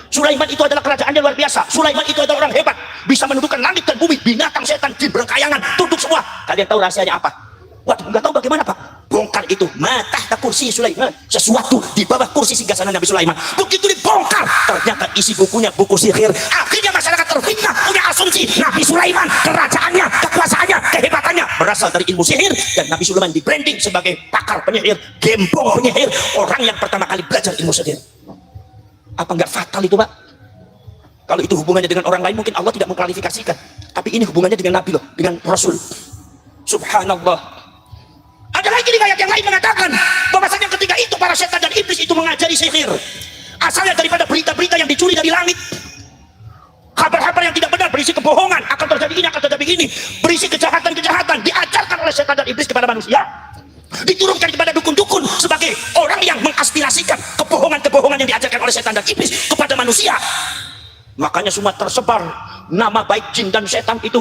Sulaiman itu adalah kerajaan yang luar biasa. Sulaiman itu adalah orang hebat, bisa menundukkan langit dan bumi, binatang, setan, jin, berengkayangan, tunduk semua. Kalian tahu rahasianya apa? Waduh, nggak tahu bagaimana Pak? Bongkar itu, mata kursi Sulaiman, sesuatu di bawah kursi singgasana Nabi Sulaiman. Begitu dibongkar, ternyata isi bukunya buku sihir. Akhirnya masyarakat terfitnah, punya asumsi Nabi Sulaiman, kerajaannya, kekuasaannya, kehebatannya berasal dari ilmu sihir. Dan Nabi Sulaiman di branding sebagai pakar penyihir, gembong penyihir, orang yang pertama kali belajar ilmu sihir. Apa enggak fatal itu Pak? Kalau itu hubungannya dengan orang lain mungkin Allah tidak mengklarifikasikan, tapi ini hubungannya dengan Nabi loh, dengan Rasul. Subhanallah. Ada lagi riwayat yang lain mengatakan bahwasanya ketika itu para setan dan iblis itu mengajari sihir, asalnya daripada berita-berita yang dicuri dari langit. Kabar-kabar yang tidak benar berisi kebohongan, akan terjadi ini, akan terjadi ini, berisi kejahatan-kejahatan diajarkan oleh setan dan iblis kepada manusia, diturunkan kepada dukun-dukun sebagai orang yang mengaspirasikan kebohongan-kebohongan yang diajarkan oleh setan dan iblis kepada manusia. Makanya semua tersebar nama baik jin dan setan itu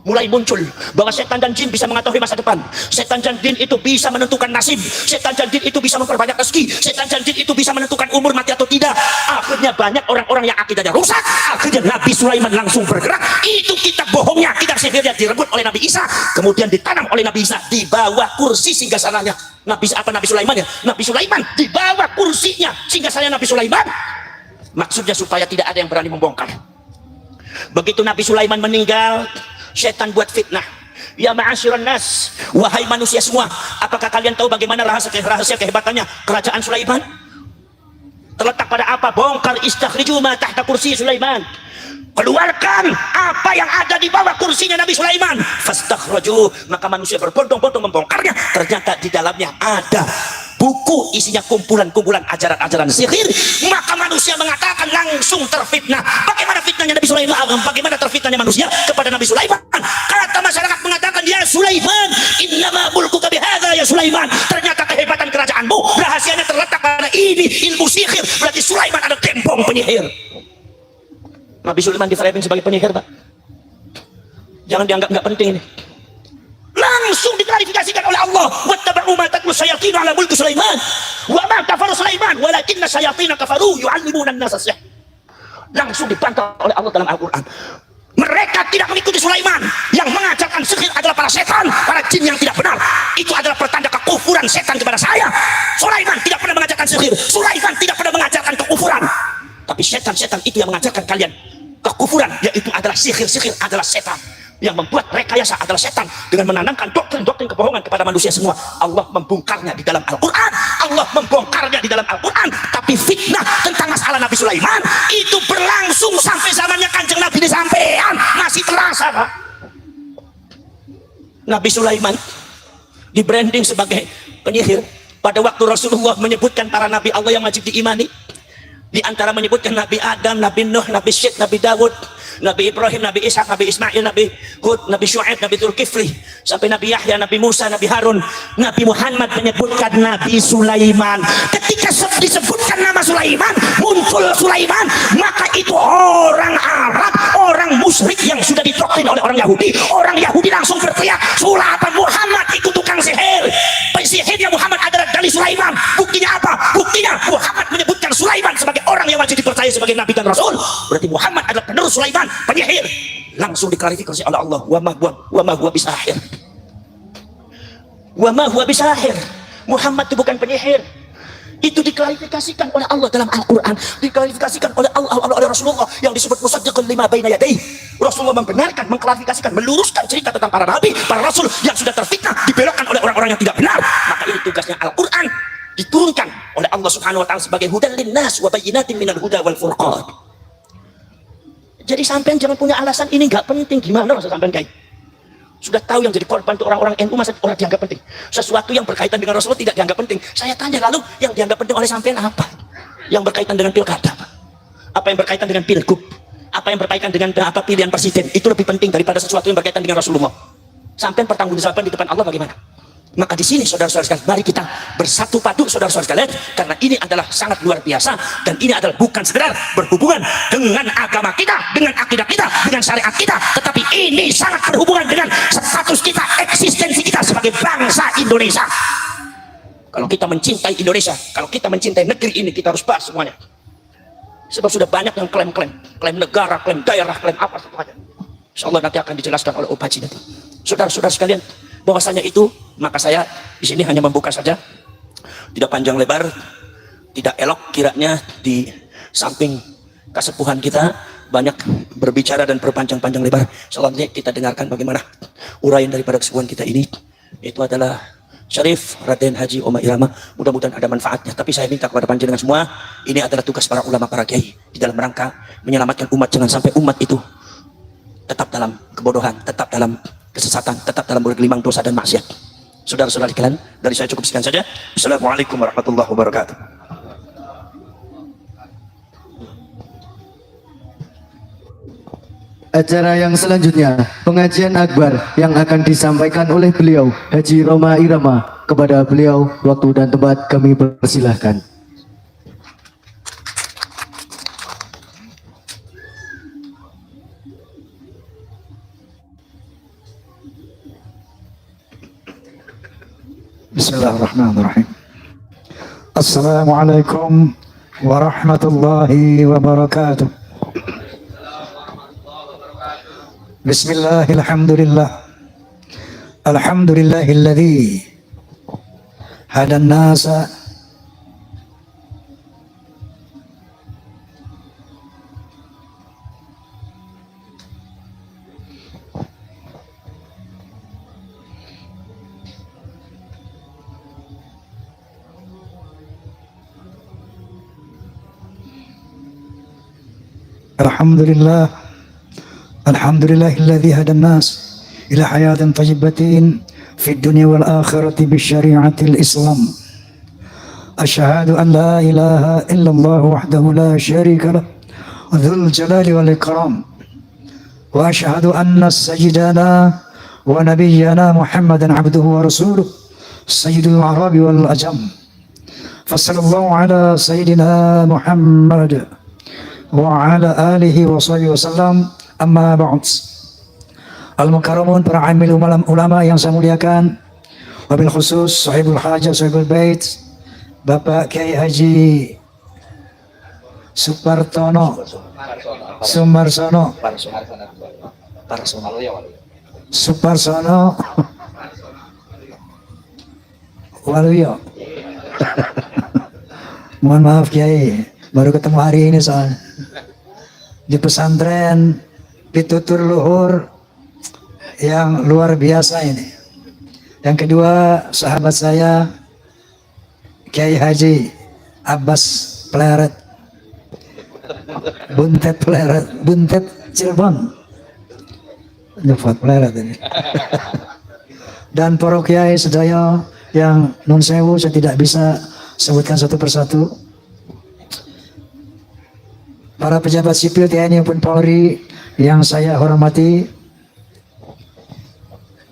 mulai muncul, bahwa setan dan jin bisa mengetahui masa depan, setan dan jin itu bisa menentukan nasib, setan dan jin itu bisa memperbanyak rezeki, setan dan jin itu bisa menentukan umur mati atau tidak. Akhirnya banyak orang-orang yang akidahnya rusak. Akhirnya Nabi Sulaiman langsung bergerak. Itu kitab bohongnya, kitab sihirnya direbut oleh Nabi Isa, kemudian ditanam oleh Nabi Isa di bawah kursi singgasananya Nabi Sulaiman ya. Nabi Sulaiman di bawah kursinya singgasana Nabi Sulaiman. Maksudnya supaya tidak ada yang berani membongkar. Begitu Nabi Sulaiman meninggal, setan buat fitnah. Ya ma'asyiran nas, wahai manusia semua, apakah kalian tahu bagaimana rahasia kehebatannya kerajaan Sulaiman? Terletak pada apa? Bongkar, istakhriju ma tahta kursi Sulaiman. Keluarkan apa yang ada di bawah kursinya Nabi Sulaiman. Fastakhraju, maka manusia berbondong-bondong membongkarnya. Ternyata di dalamnya ada buku isinya kumpulan-kumpulan ajaran-ajaran sihir. Maka manusia mengatakan langsung terfitnah. Bagaimana fitnahnya Nabi Sulaiman? Bagaimana terfitnahnya manusia kepada Nabi Sulaiman? Kata masyarakat mengatakan, ya Sulaiman, innama mulkuka bihadza ya Sulaiman. Ternyata kehebatan kerajaanmu rahasianya terletak pada ini, ilmu sihir. Berarti Sulaiman ada gembong penyihir. Nabi Sulaiman di-framing sebagai penyihir, Pak. Jangan dianggap nggak penting ini. Langsung diklarifikasikan oleh Allah. Wattaba'u ma tatlu syayatin ala mulki Sulaiman. Wa ma kafara Sulaiman walakinna syayatin kafaru yu'allimuna an-nasa sihr. Langsung dibantah oleh Allah dalam Al-Qur'an. Mereka tidak mengikuti Sulaiman. Yang mengajarkan sihir adalah para setan, para jin yang tidak benar. Itu adalah pertanda kekufuran setan kepada saya. Sulaiman tidak pernah mengajarkan sihir. Sulaiman tidak pernah mengajarkan kekufuran. Tapi setan-setan itu yang mengajarkan kalian kekufuran, yaitu adalah sihir adalah setan. Yang membuat rekayasa adalah setan dengan menanamkan doktrin-doktrin kebohongan kepada manusia semua. Allah membongkarnya di dalam Al-Quran. Allah membongkarnya di dalam Al-Quran. Tapi fitnah tentang masalah Nabi Sulaiman itu berlangsung sampai zamannya Kanjeng Nabi disampaikan. Masih terasa, Pak. Nabi Sulaiman di branding sebagai penyihir. Pada waktu Rasulullah menyebutkan para nabi Allah yang wajib diimani, di antara menyebutkan Nabi Adam, Nabi Nuh, Nabi Syed, Nabi Dawud, Nabi Ibrahim, Nabi Ishak, Nabi Ismail, Nabi Hud, Nabi Syuaib, Nabi Dzulkifli, sampai Nabi Yahya, Nabi Musa, Nabi Harun. Nabi Muhammad menyebutkan Nabi Sulaiman. Ketika disebutkan nama Sulaiman, muncul Sulaiman, maka itu orang Arab, orang musyrik yang sudah didoktrin oleh orang Yahudi. Orang Yahudi langsung berteriak, Sulaiman Muhammad itu tukang sihir. Sihirnya Muhammad adalah dari Sulaiman. Buktinya apa? Buktinya Muhammad menyebutkan Sulaiman sebagai orang yang wajib dipercaya sebagai Nabi dan Rasul. Berarti Muhammad adalah penerus Sulaiman, penyihir. Langsung diklarifikasi oleh Allah, wa ma huwa bisahir. Wa ma huwa bisahir. Muhammad itu bukan penyihir. Itu diklarifikasikan oleh Allah dalam Al-Quran, diklarifikasikan oleh Allah, oleh Rasulullah yang disebut musaddiqun lima baina yadayhi. Rasulullah membenarkan, mengklarifikasikan, meluruskan cerita tentang para nabi, para rasul yang sudah terfitnah, dibelokkan oleh orang-orang yang tidak benar. Maka ini tugasnya Al-Quran, diturunkan oleh Allah Subhanahu wa taala sebagai hudan linnas wa bayyinatin minal huda wal furqan. Jadi sampean jangan punya alasan ini nggak penting. Gimana rasa sampean kayak sudah tahu yang jadi korban itu orang-orang NU, masa orang dianggap penting? Sesuatu yang berkaitan dengan Rasulullah tidak dianggap penting. Saya tanya, lalu yang dianggap penting oleh sampean apa? Yang berkaitan dengan pilkada, apa yang berkaitan dengan pilgub, apa yang berkaitan dengan apa pilihan presiden, itu lebih penting daripada sesuatu yang berkaitan dengan Rasulullah. Sampean pertanggungjawaban di depan Allah bagaimana? Maka di sini saudara-saudara sekalian, mari kita bersatu padu saudara-saudara sekalian, karena ini adalah sangat luar biasa, dan ini adalah bukan sekedar berhubungan dengan agama kita, dengan akidah kita, dengan syariat kita, tetapi ini sangat berhubungan dengan status kita, eksistensi kita sebagai bangsa Indonesia. Kalau kita mencintai Indonesia, kalau kita mencintai negeri ini, kita harus bahas semuanya. Sebab sudah banyak yang klaim negara, klaim daerah, klaim apa saja. Insyaallah nanti akan dijelaskan oleh Opaji nanti. Saudara-saudara sekalian, bahwasanya itu, maka saya di sini hanya membuka saja, tidak panjang lebar, tidak elok kiranya di samping kesepuhan kita banyak berbicara dan berpanjang-panjang lebar. Selanjutnya kita dengarkan bagaimana uraian daripada kesepuhan kita ini. Itu adalah Syarif Raden Haji Omah Irama. Mudah-mudahan ada manfaatnya. Tapi saya minta kepada panjenengan semua, ini adalah tugas para ulama, para kiai di dalam rangka menyelamatkan umat. Jangan sampai umat itu tetap dalam kebodohan, tetap dalam kesesatan, tetap dalam bergelimang dosa dan maksiat. Saudara-saudara sekalian, dari saya cukup sekian saja. Assalamualaikum warahmatullahi wabarakatuh. Acara yang selanjutnya, pengajian akbar yang akan disampaikan oleh beliau, Haji Roma Irama. Kepada beliau, waktu dan tempat kami persilahkan. Bismillahirrahmanirrahim. Assalamualaikum warahmatullahi wabarakatuh. Bismillahirrahmanirrahim. Alhamdulillahilladzi hadan nasa Alhamdulillah, alhamdulillahilladzi hadan nas ila hayatin tayyibatin fid dunya wal akhirati bi syari'atil Islam. Asyhadu an la ilaha illallah wahdahu la syarika lah, dzul jalali wal ikram. Wa asyhadu anna sayyidana wa nabiyyana Muhammadan abduhu wa rasuluh sayyidul arabi wal ajam. Fassallallahu ala sayyidina Muhammad wa ala alihi wa sahbihi wasallam. Amma ba'd. Al-mukarramun, para amil ulama yang saya muliakan, wabil khusus sahibul hajah, sahibul bait, Bapak Kiai Haji Sumarsono Waluyo. Mohon maaf Kiai, baru ketemu hari ini soalnya. Di pesantren pitutur luhur yang luar biasa ini. Yang kedua, sahabat saya Kiai Haji Abbas Pleret, Buntet Pleret, Buntet Cirebon, Nyefot Pleret ini. Dan para kiai sedaya yang nun sewu, saya tidak bisa sebutkan satu persatu. Para pejabat sipil TNI maupun Polri yang saya hormati,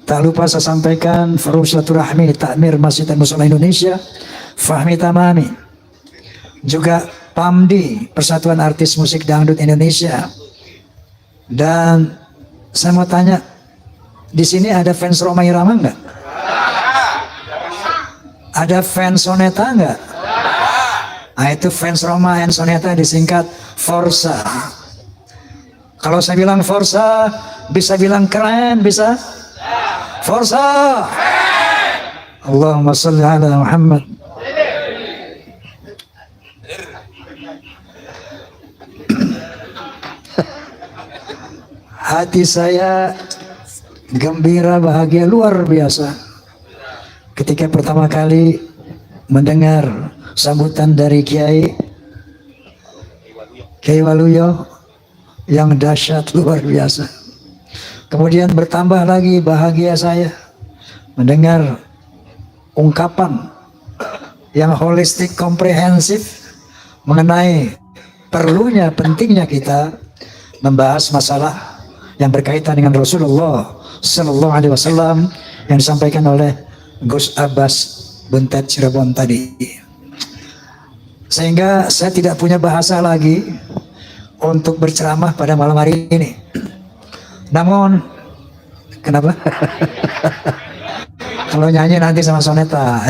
tak lupa saya sampaikan Forum Silaturahmi Takmir Masjid dan Musala Indonesia, Fahmi Tamami, juga PAMDI, Persatuan Artis Musik Dangdut Indonesia. Dan saya mau tanya, di sini ada fans Roma Irama enggak? Ada fans Soneta enggak? Nah, itu fans Roma and Soneta disingkat Forza. Kalau saya bilang Forza, bisa bilang keren, bisa? Forza. Allahumma salli ala Muhammad. Hati saya gembira, bahagia luar biasa ketika pertama kali mendengar sambutan dari Kiai Waluyo yang dahsyat luar biasa. Kemudian bertambah lagi bahagia saya mendengar ungkapan yang holistik, komprehensif mengenai perlunya, pentingnya kita membahas masalah yang berkaitan dengan Rasulullah Sallallahu Alaihi Wasallam yang disampaikan oleh Gus Abbas Buntet Cirebon tadi. Sehingga saya tidak punya bahasa lagi untuk berceramah pada malam hari ini. Namun, kenapa? Kalau nyanyi nanti sama soneta,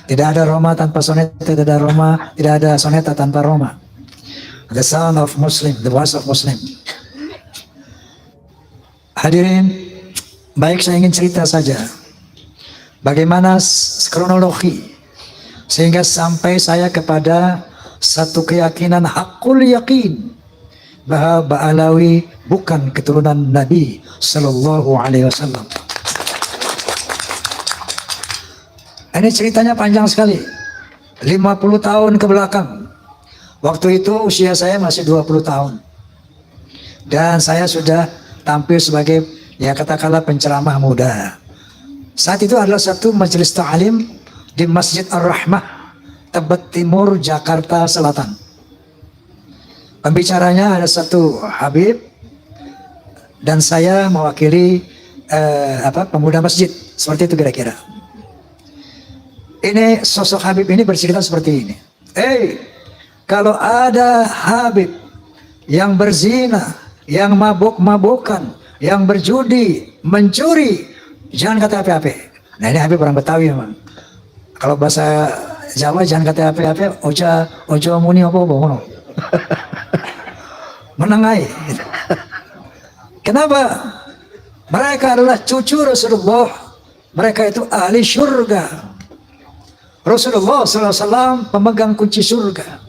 tidak ada Roma tanpa soneta, tidak ada Roma, tidak ada soneta tanpa Roma. The sound of Muslim, the voice of Muslim. Hadirin, baik, saya ingin cerita saja bagaimana kronologi sehingga sampai saya kepada satu keyakinan hakul yakin bahwa Ba'alawi bukan keturunan Nabi Sallallahu Alaihi Wasallam. Ini ceritanya panjang sekali, 50 tahun ke belakang. Waktu itu usia saya masih 20 tahun dan saya sudah tampil sebagai, ya katakanlah, penceramah muda. Saat itu adalah satu majelis ta'lim di Masjid Ar-Rahmah, Tebet Timur, Jakarta Selatan. Pembicaranya ada satu Habib dan saya mewakili pemuda masjid, seperti itu kira-kira. Ini sosok Habib ini bercerita seperti ini. Kalau ada Habib yang berzina, yang mabuk-mabukan, yang berjudi, mencuri, jangan kata apa-apa. Nah ini Habib orang Betawi memang. Kalau bahasa Jawa jangan kata apa-apa, ojo muni apa-apa. Menengai. Kenapa? Mereka adalah cucu Rasulullah. Mereka itu ahli surga. Rasulullah SAW pemegang kunci surga.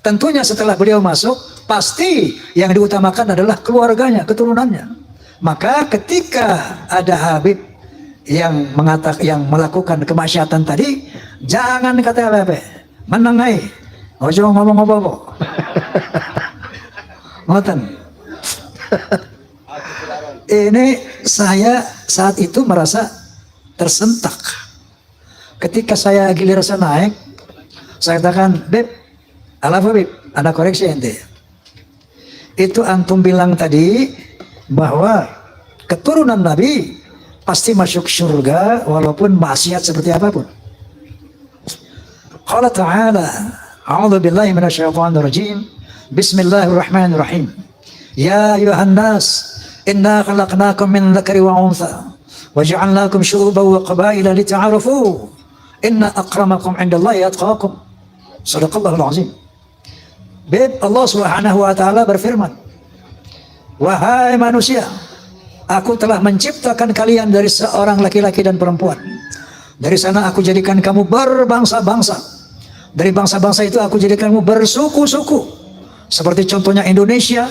Tentunya setelah beliau masuk, pasti yang diutamakan adalah keluarganya, keturunannya. Maka ketika ada Habib yang melakukan kemaksiatan tadi, jangan kata apa-apa, menengai, ojo ngomong apa-apa. Ngoten. Ini saya saat itu merasa tersentak. Ketika saya giliran naik, saya katakan, Beb, Beb, ada koreksi ente. Itu antum bilang tadi bahwa keturunan Nabi pasti masuk surga walaupun maksiat seperti apapun. Qala ta'ala, a'udzu billahi minasyaitonir rajim. Bismillahirrahmanirrahim. Ya ayuhan nas, inna khalaqnakum min dzakari wa untha wa ja'alnakum syu'uban wa qabaila lita'arafu. Inna akramakum 'indallahi atqakum. Shadaqallahul azim. Beb, Allah Subhanahu wa taala berfirman, wahai manusia, aku telah menciptakan kalian dari seorang laki-laki dan perempuan. Dari sana aku jadikan kamu berbangsa-bangsa. Dari bangsa-bangsa itu aku jadikan kamu bersuku-suku. Seperti contohnya Indonesia.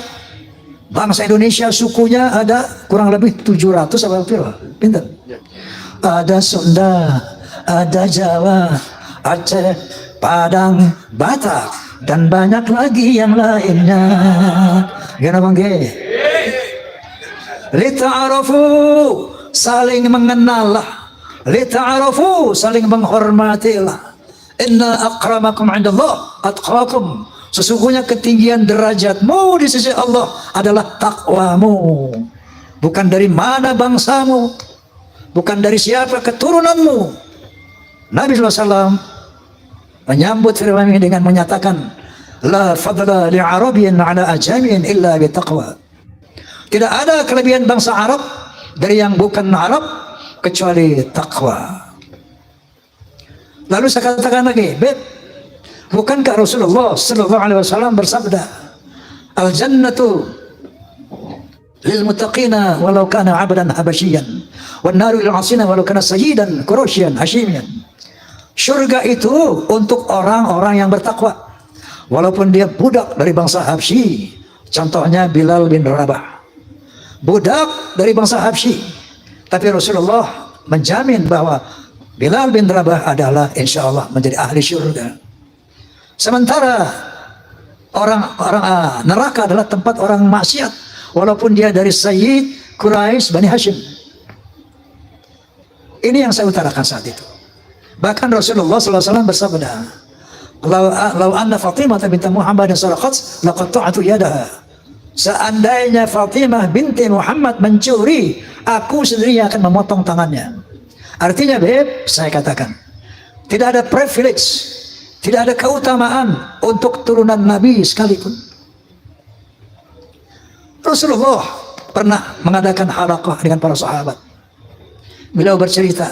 Bangsa Indonesia sukunya ada kurang lebih 700 apa berapa? Pinter. Ada Sunda, ada Jawa, Aceh, Padang, Batak, dan banyak lagi yang lainnya. Gimana Bang Ge? Lita'arafu, saling mengenallah. Lita'arafu, saling menghormatilah. Inna akramakum 'indallah atqakum. Sesungguhnya ketinggian derajatmu di sisi Allah adalah takwamu. Bukan dari mana bangsamu, bukan dari siapa keturunanmu. Nabi SAW menyambut firman ini dengan menyatakan, la fadla li'arabiyyin 'ala ajamiyyin illa bitaqwa. Tidak ada kelebihan bangsa Arab dari yang bukan Arab kecuali takwa. Lalu saya katakan lagi, Beb, bukankah Rasulullah sallallahu alaihi wasallam bersabda, al jannatu lil muttaqina walau kana 'abdan habasyian wan naru lil 'asina walau kana sayyidan quraisyan hashimian. Surga itu untuk orang-orang yang bertakwa walaupun dia budak dari bangsa Habsyi. Contohnya Bilal bin Rabah, budak dari bangsa Habsyi, tapi Rasulullah menjamin bahwa Bilal bin Rabah adalah insya Allah menjadi ahli surga. Sementara orang neraka adalah tempat orang maksiat walaupun dia dari Sayyid Quraisy Bani Hashim. Ini yang saya utarakan saat itu. Bahkan Rasulullah SAW bersabda, "Lau anna Fatimah binti Muhammad sarqat laqatta'tu yadaha." Seandainya Fatimah binti Muhammad mencuri, aku sendiri akan memotong tangannya. Artinya, Beb, saya katakan, tidak ada privilege, tidak ada keutamaan untuk turunan Nabi sekalipun. Rasulullah pernah mengadakan halaqah dengan para sahabat. Beliau bercerita,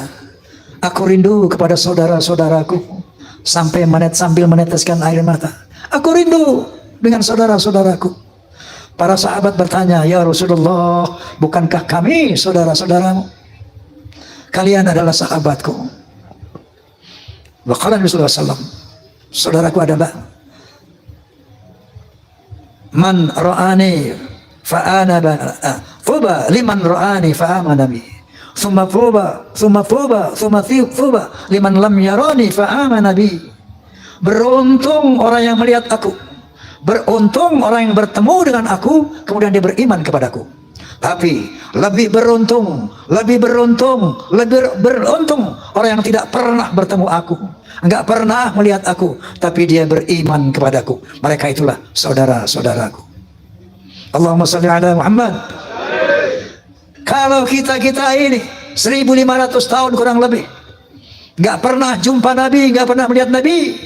aku rindu kepada saudara-saudaraku sambil meneteskan air mata. Aku rindu dengan saudara-saudaraku. Para sahabat bertanya, ya Rasulullah, bukankah kami saudara-saudaramu? Kalian adalah sahabatku. Waqala Rasulullah SAW, saudaraku adalah man ra'ani fa'ana fuba liman ra'ani fa'amana bi. Thumma fuba liman lam yarani fa'amana bi. Beruntung orang yang melihat aku, beruntung orang yang bertemu dengan aku kemudian dia beriman kepadaku. Tapi lebih beruntung orang yang tidak pernah bertemu aku, enggak pernah melihat aku, tapi dia beriman kepadaku. Mereka itulah saudara-saudaraku. Allahumma shalli ala Muhammad. Kalau kita ini 1500 tahun kurang lebih nggak pernah jumpa Nabi, nggak pernah melihat Nabi,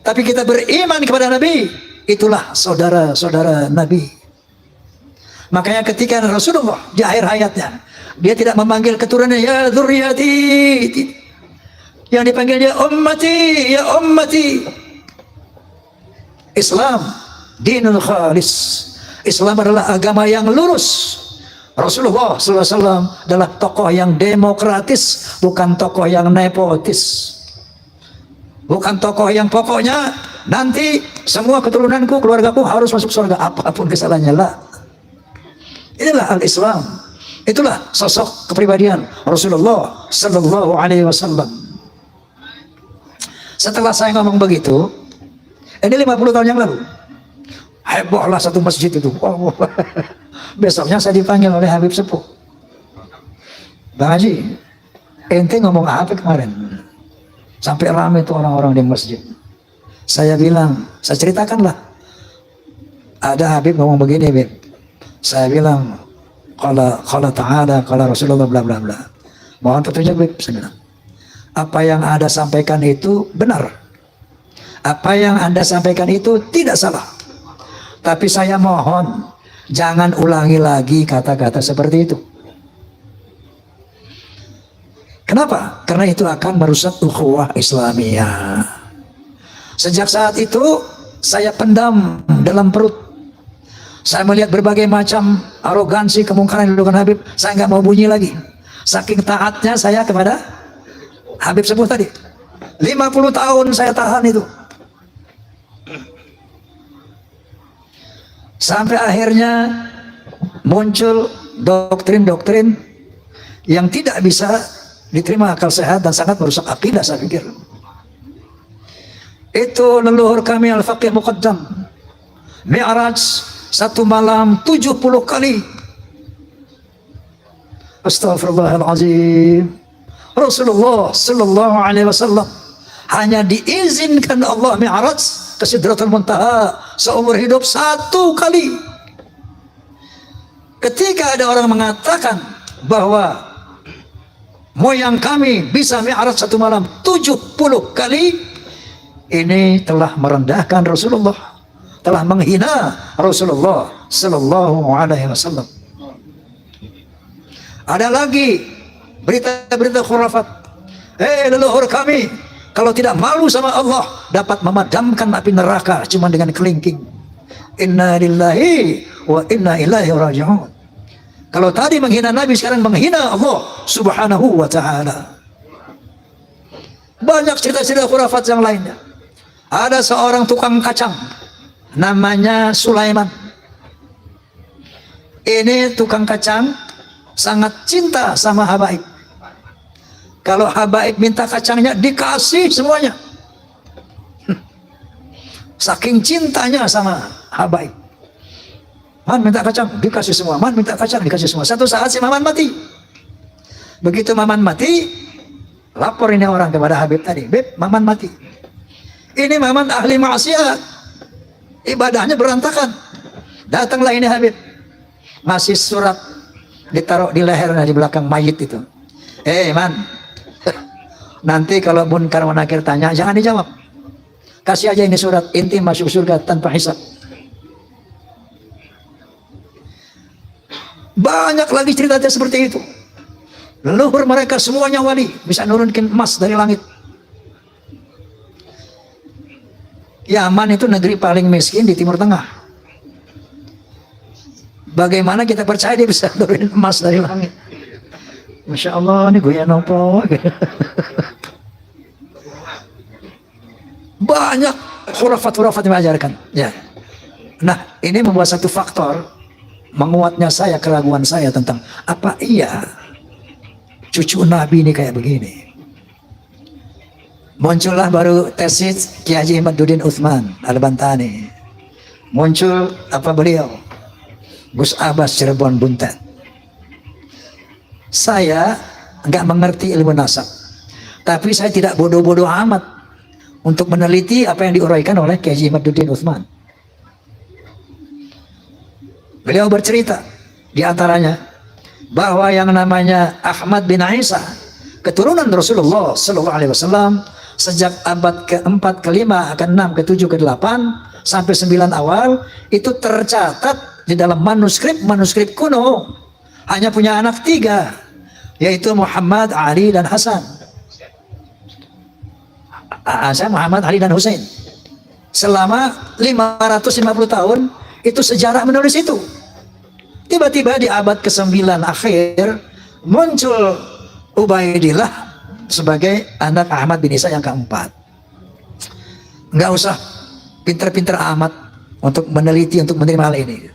tapi kita beriman kepada Nabi, itulah saudara-saudara Nabi. Makanya ketika Rasulullah di akhir hayatnya, dia tidak memanggil keturunannya ya dzurriyyati, yang dipanggil dia ummati, ya ummati. Islam dinul khalis, Islam adalah agama yang lurus. Rasulullah SAW adalah tokoh yang demokratis, bukan tokoh yang nepotis, bukan tokoh yang pokoknya nanti semua keturunanku, keluargaku harus masuk surga apapun kesalahannya lah. Inilah al-Islam, itulah sosok kepribadian Rasulullah Sallallahu Alaihi Wasallam. Setelah saya ngomong begitu, ini 50 tahun yang lalu, hebohlah satu masjid itu. Wow. Besoknya saya dipanggil oleh Habib Sepuh. Bang Haji, ente ngomong apa kemarin? Sampai ramai itu orang-orang di masjid. Saya bilang, saya ceritakanlah. Ada Habib ngomong begini, Habib. Saya bilang, qala ta'ala, qala Rasulullah, bla bla bla. Mohon petunjuk, Habib. Saya bilang, apa yang Anda sampaikan itu benar. Apa yang Anda sampaikan itu tidak salah. Tapi saya mohon, jangan ulangi lagi kata-kata seperti itu. Kenapa? Karena itu akan merusak ukhuwah Islamiyah. Sejak saat itu saya pendam dalam perut. Saya melihat berbagai macam arogansi, kemungkaran yang dilakukan Habib. Saya nggak mau bunyi lagi. Saking taatnya saya kepada Habib Sepuh tadi. 50 tahun saya tahan itu. Sampai akhirnya muncul doktrin-doktrin yang tidak bisa diterima akal sehat dan sangat merusak akidah, saya pikir. Itu leluhur kami Al-Faqih Muqaddam, Mi'raj satu malam 70 kali. Astaghfirullahaladzim. Rasulullah Sallallahu Alaihi Wasallam hanya diizinkan Allah Mi'raj ke Sidratul Muntaha seumur hidup 1 kali. Ketika ada orang mengatakan bahwa moyang kami bisa Mi'raj 1 malam 70 kali, ini telah merendahkan Rasulullah, telah menghina Rasulullah Sallallahu Alaihi Wasallam. Ada lagi berita-berita khurafat. Leluhur kami kalau tidak malu sama Allah dapat memadamkan api neraka cuma dengan kelingking. Inna lillahi wa inna ilaihi raji'un. Kalau tadi menghina Nabi, sekarang menghina Allah Subhanahu wa ta'ala. Banyak cerita-cerita khurafat yang lainnya. Ada seorang tukang kacang namanya Sulaiman. Ini tukang kacang sangat cinta sama habaib. Kalau habaib minta kacangnya dikasih semuanya. Saking cintanya sama habaib. Man minta kacang dikasih semua, man minta kacang dikasih semua. Satu saat si Maman mati. Begitu Maman mati, lapor ini orang kepada Habib tadi, Beb, Maman mati. Ini Maman ahli maksiat, ibadahnya berantakan. Datanglah ini Habib, ngasih surat, ditaruh di lehernya di belakang mayit itu. Man, nanti kalau Munkar Wanakir tanya, jangan dijawab. Kasih aja ini surat, inti masuk surga tanpa hisab. Banyak lagi ceritanya seperti itu. Leluhur mereka semuanya wali, bisa nurunkan emas dari langit. Yaman itu negeri paling miskin di Timur Tengah. Bagaimana kita percaya dia bisa nurunin emas dari langit? Masya Allah, ini gue nopo. Banyak khurafat-khurafat yang mengajarkan. Ya. Nah, ini membuat satu faktor menguatnya saya, keraguan saya tentang apa iya cucu Nabi ini kayak begini. Muncullah baru tesis Kiai Haji Imaduddin Utsman Al-Bantani. Muncul apa beliau? Gus Abbas Cirebon Buntet. Saya nggak mengerti ilmu nasab, tapi saya tidak bodoh-bodoh amat untuk meneliti apa yang diuraikan oleh Kiai Haji Imaduddin Utsman. Beliau bercerita di antaranya bahwa yang namanya Ahmad bin Isa, keturunan Rasulullah Sallallahu Alaihi Wasallam, sejak abad ke-4, ke-5, ke-6, ke-7, ke-8 sampai 9 awal itu tercatat di dalam manuskrip kuno, hanya punya anak 3, yaitu Muhammad, Ali, dan Hasan. Muhammad, Ali, dan Hussein. Selama 550 tahun itu sejarah menulis itu. Tiba-tiba di abad ke-9 akhir muncul Ubaidillah sebagai anak Ahmad bin Isa yang keempat. Nggak usah pinter-pinter amat untuk meneliti, untuk menerima hal ini.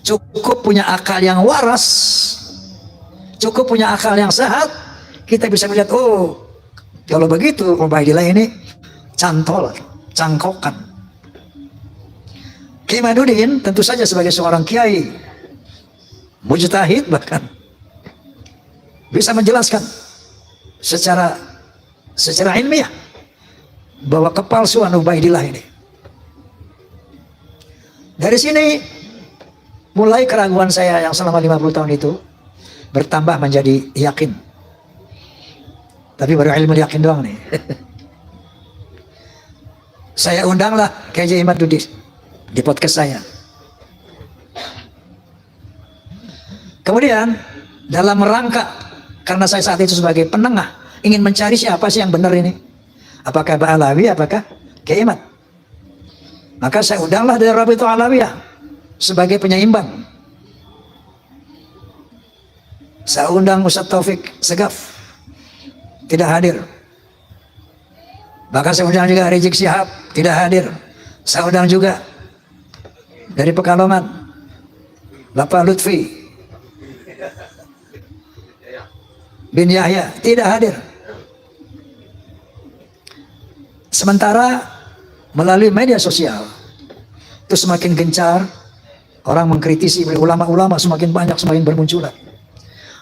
Cukup punya akal yang waras, cukup punya akal yang sehat, kita bisa melihat, oh kalau begitu Ubaidillah ini cantol, cangkokan. Kiai Imaduddin tentu saja sebagai seorang kiai mujtahid, bahkan bisa menjelaskan secara ilmiah bahwa kepalsuan Ubaidillah ini. Dari sini mulai keraguan saya yang selama 50 tahun itu bertambah menjadi yakin. Tapi baru ilmu yakin doang nih. Saya undanglah Kiai Imaduddin di podcast saya. Kemudian dalam rangka, karena saya saat itu sebagai penengah ingin mencari siapa sih yang benar ini, apakah Ba'alawi, apakah Kiai Imad, maka saya undanglah dari Rabitul Alawiyah sebagai penyeimbang. Saya undang Ustaz Taufik Segaf, tidak hadir. Bahkan saya undang juga Rizik Syihab, tidak hadir. Saya undang juga dari Pekalongan Bapak Lutfi bin Yahya, tidak hadir. Sementara melalui media sosial itu semakin gencar, orang mengkritisi, ulama-ulama semakin banyak, semakin bermunculan.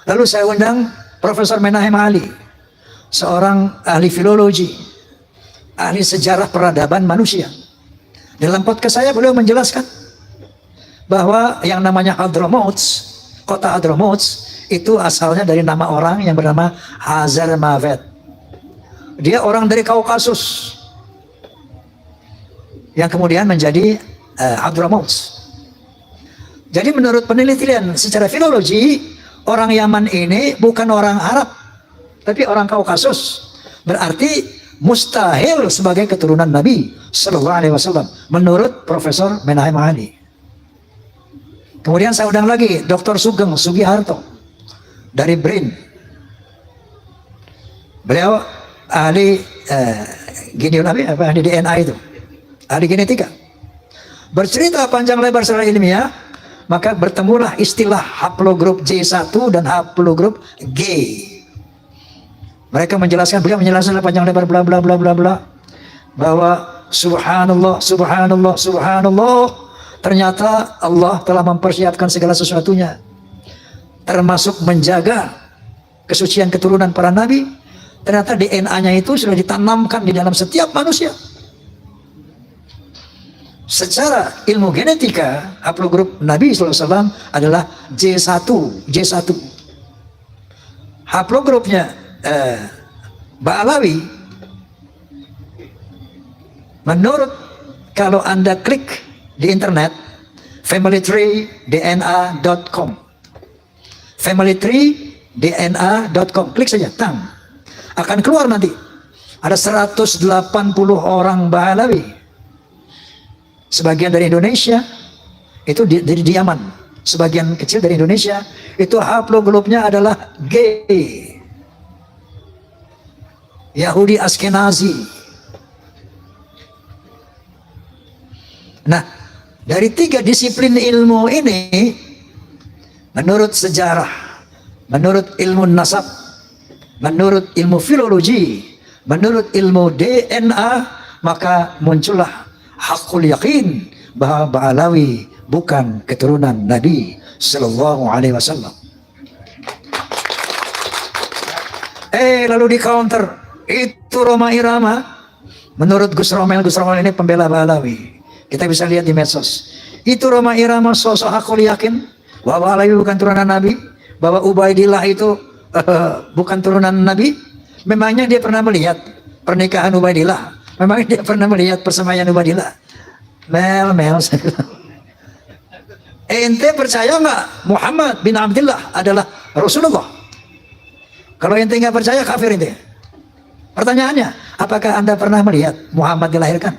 Lalu saya undang Profesor Menahem Ali, seorang ahli filologi, ahli sejarah peradaban manusia. Dalam podcast saya beliau menjelaskan bahwa yang namanya Hadramaut, kota Hadramaut itu asalnya dari nama orang yang bernama Hazarmaved. Dia orang dari Kaukasus yang kemudian menjadi Hadramaut. Jadi menurut penelitian secara filologi, orang Yaman ini bukan orang Arab, tapi orang Kaukasus. Berarti mustahil sebagai keturunan Nabi Sallallahu Alaihi Wasallam menurut Profesor Menahem Ali. Kemudian saya undang lagi Dr. Sugeng Sugiharto dari BRIN. Beliau ahli ahli DNA itu, ahli genetika. Bercerita panjang lebar secara ilmiah, maka bertemulah istilah haplogrup J1 dan haplogrup G. Mereka menjelaskan, beliau menjelaskan panjang lebar bla bla bla bla bla, bahwa subhanallah, subhanallah, subhanallah, ternyata Allah telah mempersiapkan segala sesuatunya, termasuk menjaga kesucian keturunan para nabi. Ternyata DNA-nya itu sudah ditanamkan di dalam setiap manusia. Secara ilmu genetika, haplogrup Nabi SAW adalah J1. Haplogrupnya Ba'alawi, menurut kalau Anda klik di internet familytreedna.com, familytreedna.com, klik saja, akan keluar nanti ada 180 orang Ba'alawi. Sebagian dari Indonesia itu dari Yaman, sebagian kecil dari Indonesia itu haplogrupnya adalah G, Yahudi Askenazi. Nah, dari 3 disiplin ilmu ini, menurut sejarah, menurut ilmu nasab, menurut ilmu filologi, menurut ilmu DNA, maka muncullah hakul yakin bahwa Ba'alawi bukan keturunan Nabi Sallallahu Alaihi Wasallam. Lalu di counter itu Roma Irama, menurut Gus Romel ini pembela Ba'alawi. Kita bisa lihat di medsos. Itu Roma Irama sosok hakul yakin bahwa Ba'alawi bukan turunan Nabi. bahwa Ubaidillah itu bukan turunan Nabi? Memangnya dia pernah melihat pernikahan Ubaidillah? Memangnya dia pernah melihat persemaian Ubaidillah? Mel, saya bilang. Ente percaya nggak Muhammad bin Abdullah adalah Rasulullah? Kalau ente nggak percaya, kafir ente. Pertanyaannya, apakah anda pernah melihat Muhammad dilahirkan?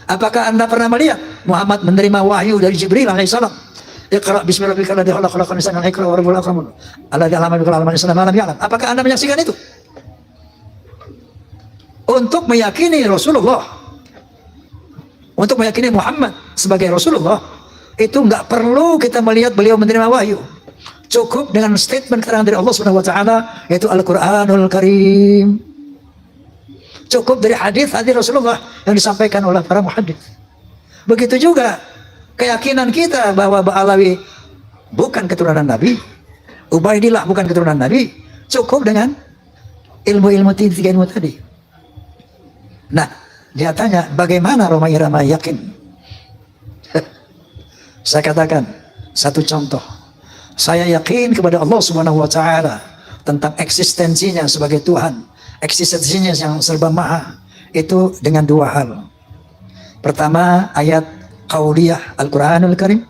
Apakah anda pernah melihat Muhammad menerima wahyu dari Jibril alaihissalam? Iqra bismi rabbikal ladzi khalaq, khalaqal insana min 'alaq, wa rabbul akram alladzi 'allama bil qalam 'allama ma lam ya'lam. Apakah anda menyaksikan itu? Untuk meyakini Rasulullah, untuk meyakini Muhammad sebagai Rasulullah, itu nggak perlu kita melihat beliau menerima wahyu. Cukup dengan statement keterangan dari Allah Subhanahu wa taala, yaitu Al-Qur'anul Karim. Cukup dari hadis-hadis Rasulullah yang disampaikan oleh para muhaddits. Begitu juga keyakinan kita bahwa Ba'alawi bukan keturunan Nabi, Ubaidillah bukan keturunan Nabi, cukup dengan ilmu-ilmu tiga ilmu tadi. Nah, dia tanya, bagaimana Roma Irama yakin? Saya katakan satu contoh. Saya yakin kepada Allah Subhanahu wa taala tentang eksistensinya sebagai Tuhan, eksistensinya yang serba maha, itu dengan dua hal. Pertama, ayat qauliyah Al-Qur'anul Karim.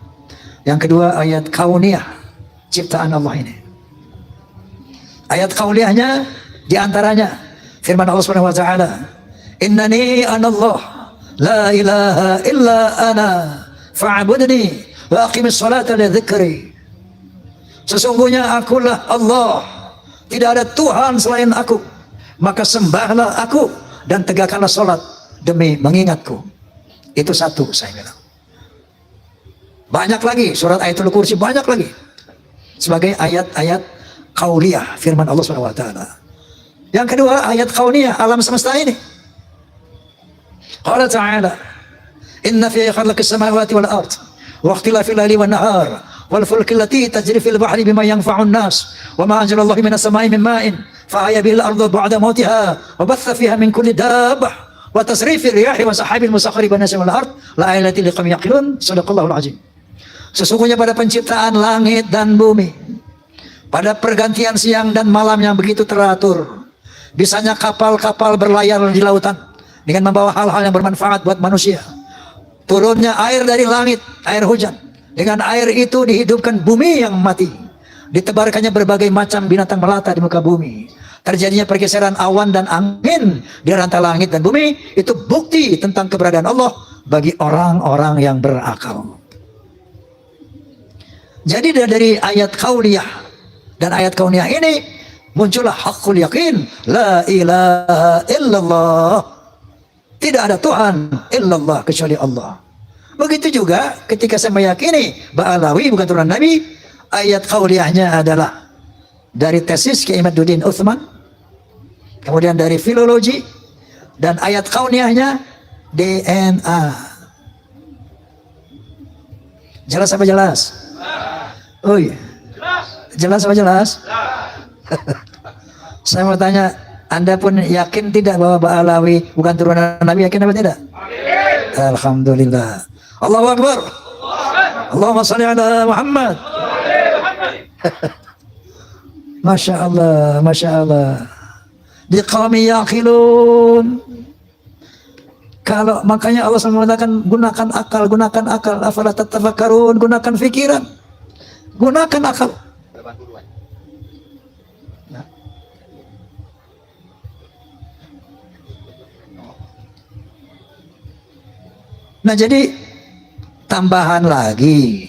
Yang kedua, ayat kauniyah, ciptaan Allah ini. Ayat qauliyahnya diantaranya firman Allah Subhanahu wa taala, innani anallah la ilaha illa ana fa'budni wa aqimis salata li dzikri. Sesungguhnya akulah Allah, tidak ada Tuhan selain aku, maka sembahlah aku dan tegakkanlah salat demi mengingatku. Itu satu, saya bilang. Banyak lagi surat Ayatul Kursi, banyak lagi sebagai ayat-ayat qauliyah firman Allah Subhanahu wa taala. Yang kedua, ayat kauniyah alam semesta ini. Qala ta'ala, inna fi khalqis samawati wal ard wa ikhtilafil laili wan nahar wal fulki allati tajri fil bahri bima yanfa'un nas wa ma anzalallahu minas samai min ma'in fa ahya bil ardi ba'da mautiha wa batha fiha min kulli dabbah wa tasrifir riyahi wa sahabil musakhkhari baina samai wal ard la ayatin liqaumin yaqilun. Shadaqallahul azim. Sesungguhnya pada penciptaan langit dan bumi, pada pergantian siang dan malam yang begitu teratur, bisanya kapal-kapal berlayar di lautan dengan membawa hal-hal yang bermanfaat buat manusia, turunnya air dari langit, air hujan, dengan air itu dihidupkan bumi yang mati, ditebarkannya berbagai macam binatang melata di muka bumi, terjadinya pergeseran awan dan angin di antara langit dan bumi. Itu bukti tentang keberadaan Allah bagi orang-orang yang berakal. Jadi dari ayat qauliyah dan ayat kauniyah ini muncullah hakul yakin, la ilaha illallah, tidak ada Tuhan illallah kecuali Allah. Begitu juga ketika saya meyakini Ba'alawi bukan turunan Nabi, ayat qauliyahnya adalah dari tesis Kiai Imaduddin Utsman, kemudian dari filologi, dan ayat kauniyahnya DNA. Jelas apa jelas? Oh iya. Jelas apa jelas? Saya mau tanya, Anda pun yakin tidak bahwa Ba'alawi bukan turunan Nabi? Yakin apa tidak? Alhamdulillah. Allahu Akbar. Allahumma salli ala Muhammad. Masya Allah, Masya Allah. Di qaumi yaqilun. Kalau makanya Allah SWT mengatakan gunakan akal, afala tatafakkarun, gunakan pikiran, gunakan akal. Nah, jadi tambahan lagi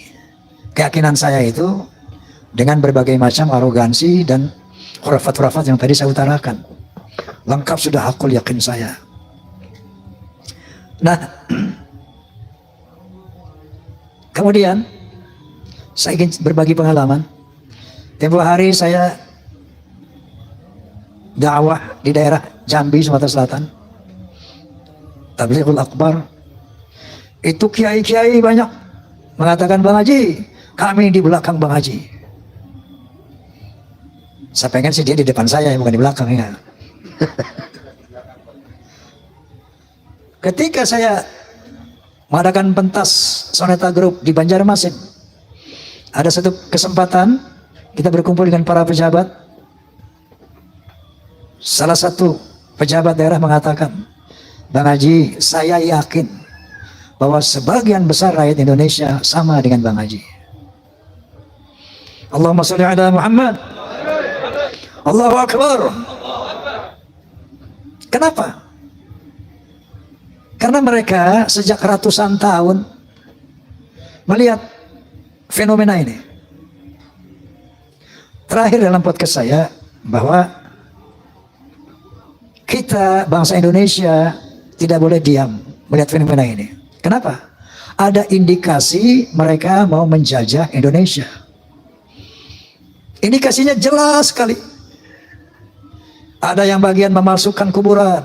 keyakinan saya itu dengan berbagai macam arogansi dan khurafat-khurafat yang tadi saya utarakan. Lengkap sudah hakul yakin saya. Nah, kemudian saya ingin berbagi pengalaman. Tempoh hari saya dakwah di daerah Jambi, Sumatera Selatan, Tablighul Akbar. Itu kiai-kiai banyak mengatakan, Bang Haji, kami di belakang Bang Haji. Saya pengen sih dia di depan saya, bukan di belakang ya. Ketika saya mengadakan pentas Soneta Group di Banjarmasin, ada satu kesempatan kita berkumpul dengan para pejabat. Salah satu pejabat daerah mengatakan, Bang Haji, saya yakin bahwa sebagian besar rakyat Indonesia sama dengan Bang Haji. Allahumma sholli ala Muhammad. Allahu Akbar. Kenapa? Karena mereka sejak ratusan tahun melihat fenomena ini. Terakhir dalam podcast saya bahwa kita bangsa Indonesia tidak boleh diam melihat fenomena ini. Kenapa? Ada indikasi mereka mau menjajah Indonesia. Indikasinya jelas sekali. Ada yang bagian memasukkan kuburan.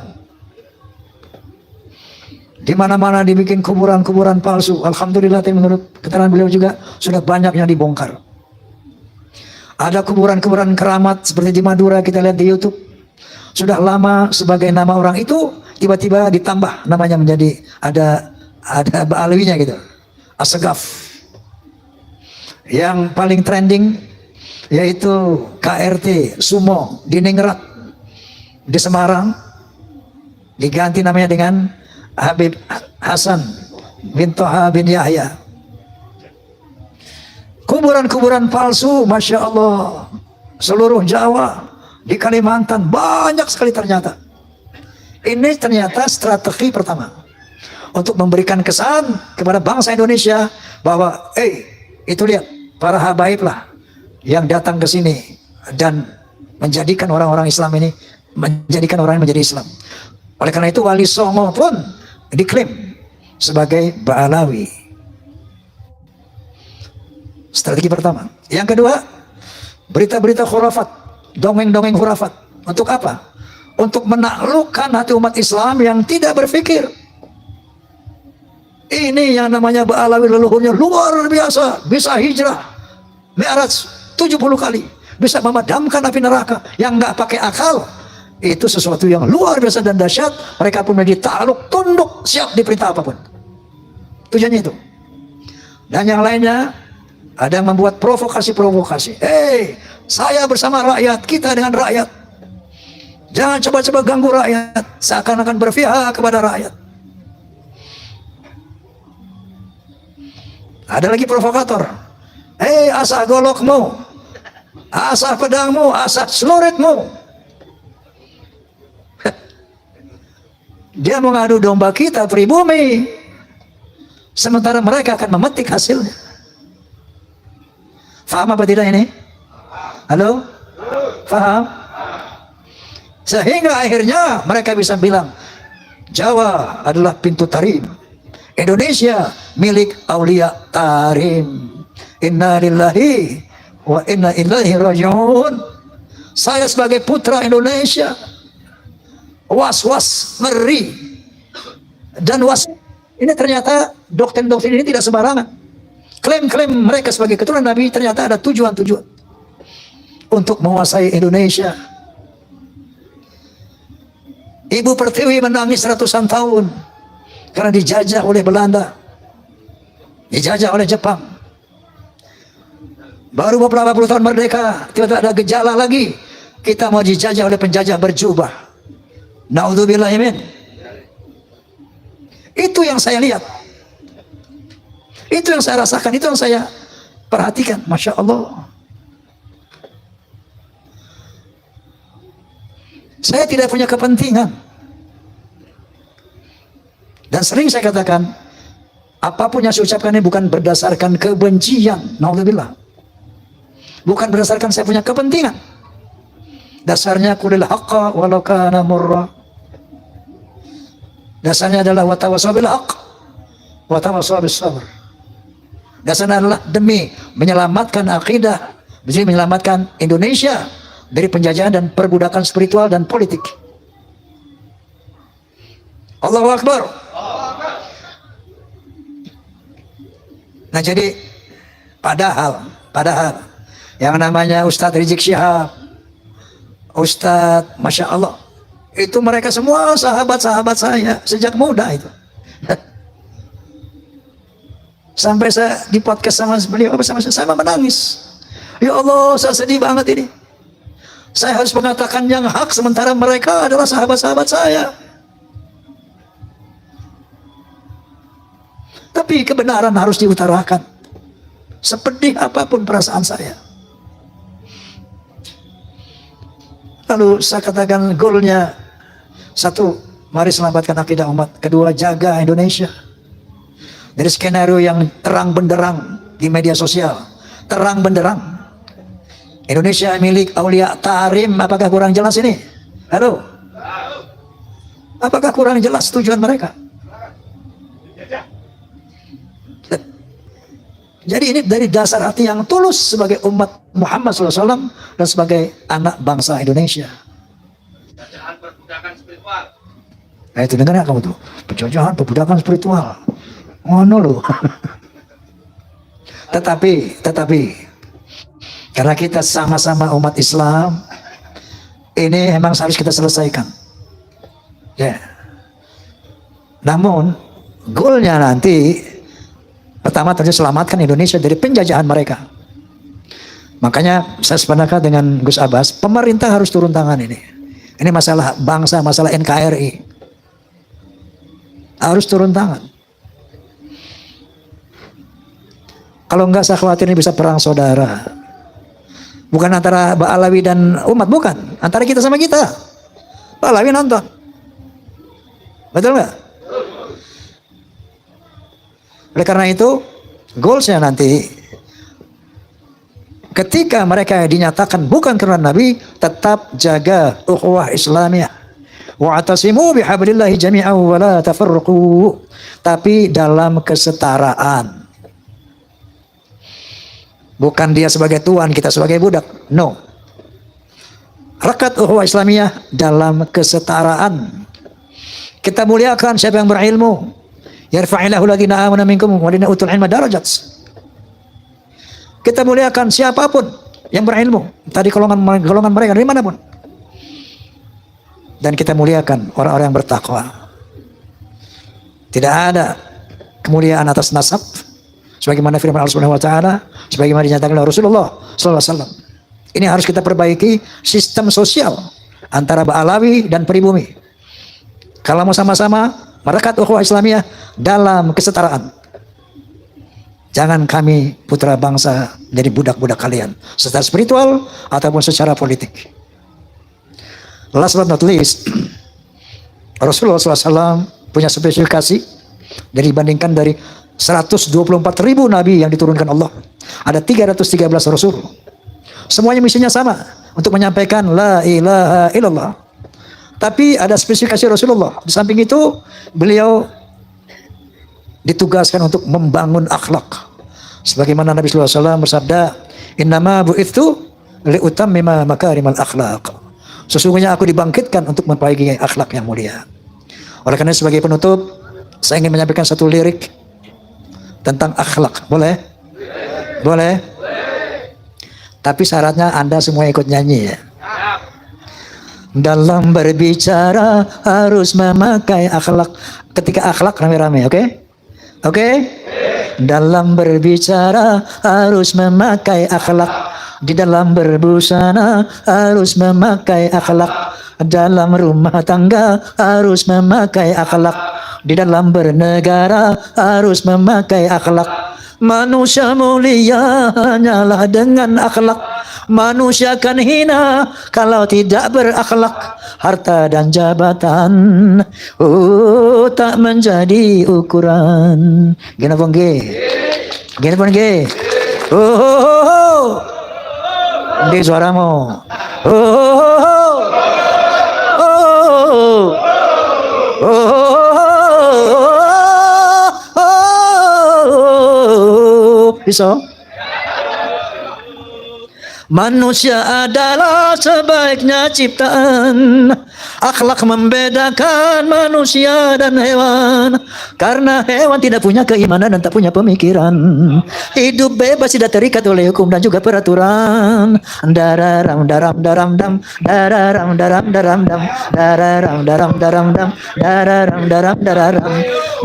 Di mana-mana dibikin kuburan-kuburan palsu. Alhamdulillah, menurut keterangan beliau juga sudah banyak yang dibongkar. Ada kuburan-kuburan keramat seperti di Madura, kita lihat di YouTube. Sudah lama sebagai nama orang itu tiba-tiba ditambah namanya menjadi ada ba'alwinya gitu. Asegaf. Yang paling trending yaitu KRT Sumo di Ningrat di Semarang, diganti namanya dengan Habib Hasan bin Toha bin Yahya. Kuburan-kuburan palsu, Masya Allah, seluruh Jawa, di Kalimantan banyak sekali ternyata. Ini ternyata strategi pertama untuk memberikan kesan kepada bangsa Indonesia bahwa itu lihat para habaib lah yang datang ke sini dan menjadikan orang-orang Islam ini, menjadikan orang menjadi Islam. Oleh karena itu Wali Songo pun diklaim sebagai Ba'alawi. Strategi pertama. Yang kedua, berita-berita khurafat, dongeng-dongeng khurafat. Untuk apa? Untuk menaklukkan hati umat Islam yang tidak berpikir. Ini yang namanya Ba'alawi leluhurnya luar biasa, bisa hijrah Mi'raj 70 kali, bisa memadamkan api neraka yang nggak pakai akal. Itu sesuatu yang luar biasa dan dahsyat. Mereka pun menjadi takluk, tunduk, siap diperintah apapun. Tujuannya itu. Dan yang lainnya, ada yang membuat provokasi-provokasi. Saya bersama rakyat, kita dengan rakyat. Jangan coba-coba ganggu rakyat, seakan-akan berpihak kepada rakyat. Ada lagi provokator. Asah golokmu, asah pedangmu, asah celuritmu. Dia mengadu domba kita pribumi, sementara mereka akan memetik hasilnya. Faham apa tidak ini? Halo? Faham? Sehingga akhirnya mereka bisa bilang, Jawa adalah pintu tarim, Indonesia milik Aulia Tarim. Inna lillahi wa inna ilaihi raji'un. Saya sebagai putra Indonesia, was-was, ngeri. Dan ini ternyata doktrin-doktrin ini tidak sembarangan. Klaim-klaim mereka sebagai keturunan Nabi ternyata ada tujuan-tujuan untuk menguasai Indonesia. Ibu Pertiwi menangis ratusan tahun karena dijajah oleh Belanda, dijajah oleh Jepang. Baru beberapa puluh tahun merdeka, tiba-tiba ada gejala lagi, kita mau dijajah oleh penjajah berjubah. Naudzubillah min. Itu yang saya lihat, itu yang saya rasakan, itu yang saya perhatikan. Masya Allah. Saya tidak punya kepentingan. Dan sering saya katakan, apapun yang saya ucapkan ini bukan berdasarkan kebencian. Naudzubillah. Bukan berdasarkan saya punya kepentingan. Dasarnya qulil haqqa walau kana murra. Dasarnya adalah wa tawassaw bil haqq wa tawassaw bis sabr. Dasarnya adalah demi menyelamatkan akidah, demi menyelamatkan Indonesia dari penjajahan dan perbudakan spiritual dan politik. Allahu Akbar. Nah jadi padahal yang namanya Ustadz Rizik Syihab, Ustadz Masya Allah, itu mereka semua sahabat-sahabat saya sejak muda itu. Sampai saya di podcast sama beliau, saya menangis. Ya Allah, saya sedih banget ini. Saya harus mengatakan yang hak sementara mereka adalah sahabat-sahabat saya. Tapi kebenaran harus diutarakan. Sepedih apapun perasaan saya. Lalu saya katakan goalnya, satu, mari selamatkan akidah umat. Kedua, jaga Indonesia dari skenario yang terang benderang di media sosial. Terang benderang. Indonesia milik Aulia Tarim, apakah kurang jelas ini? Halo? Apakah kurang jelas tujuan mereka? Jadi ini dari dasar hati yang tulus sebagai umat Muhammad SAW dan sebagai anak bangsa Indonesia. Nah, itu dengar ya kamu tuh, penjajahan, perbudakan spiritual. Ngono loh. Tetapi karena kita sama-sama umat Islam, ini memang harus kita selesaikan. Ya. Namun goalnya nanti pertama tentu selamatkan Indonesia dari penjajahan mereka. Makanya saya sependapat dengan Gus Abbas, pemerintah harus turun tangan ini. Ini masalah bangsa, masalah NKRI. Harus turun tangan. Kalau enggak saya khawatir ini bisa perang saudara. Bukan antara Pak Alawi dan umat, bukan. Antara kita sama kita. Pak Alawi nonton. Betul nggak? Oleh karena itu, goalsnya nanti, ketika mereka dinyatakan bukan karena Nabi, tetap jaga ukhuwah Islamiyah. Wa'tasimu bihablillahi jami'an wa la tafarruqu. Tapi dalam kesetaraan. Bukan dia sebagai tuan, kita sebagai budak. No. Rakat ukhuwah Islamiyah dalam kesetaraan. Kita muliakan siapa yang berilmu. Yarfa'illahu alladhina amanu minkum walladhina utul ilma darajat. Kita muliakan siapapun yang berilmu. Tadi golongan mereka dari manapun. Dan kita muliakan orang-orang yang bertakwa. Tidak ada kemuliaan atas nasab. Sebagaimana firman Allah Subhanahu wa taala, sebagaimana dinyatakan oleh Rasulullah sallallahu alaihi wasallam. Ini harus kita perbaiki sistem sosial antara Ba'alawi dan pribumi. Kalau mau sama-sama merekat ukhuwah Islamiyah dalam kesetaraan. Jangan kami putra bangsa jadi budak-budak kalian secara spiritual ataupun secara politik. Last but not least, Rasulullah SAW punya spesifikasi dari dibandingkan dari 124.000 nabi yang diturunkan Allah. Ada 313 rasul. Semuanya misinya sama, untuk menyampaikan la ilaha illallah. Tapi ada spesifikasi Rasulullah. Di samping itu, beliau ditugaskan untuk membangun akhlak. Sebagaimana Nabi sallallahu alaihi wasallam bersabda, "Innama bu'itsu liutammima makarimal akhlaq." Sesungguhnya aku dibangkitkan untuk memperbaiki akhlak yang mulia. Oleh karena sebagai penutup, saya ingin menyampaikan satu lirik tentang akhlak. Boleh? Boleh? Tapi syaratnya Anda semua ikut nyanyi ya. Dalam berbicara harus memakai akhlak. Ketika akhlak rame-rame, oke? Oke? Dalam berbicara harus memakai akhlak. Di dalam berbusana harus memakai akhlak. Dalam rumah tangga harus memakai akhlak. Di dalam bernegara harus memakai akhlak. Manusia mulia hanyalah dengan akhlak. Manusia kan hina kalau tidak berakhlak. Harta dan jabatan tak menjadi ukuran. Gini pun ge. Gini pun ge. Di suaramu. Bisa? Manusia adalah sebaiknya ciptaan. Akhlak membedakan manusia dan hewan. Karena hewan tidak punya keimanan dan tak punya pemikiran. Hidup bebas tidak terikat oleh hukum dan juga peraturan. Dararam daram daram dam. Dararam daram daram dam. Dararam daram daram dam. Dararam daram dararam.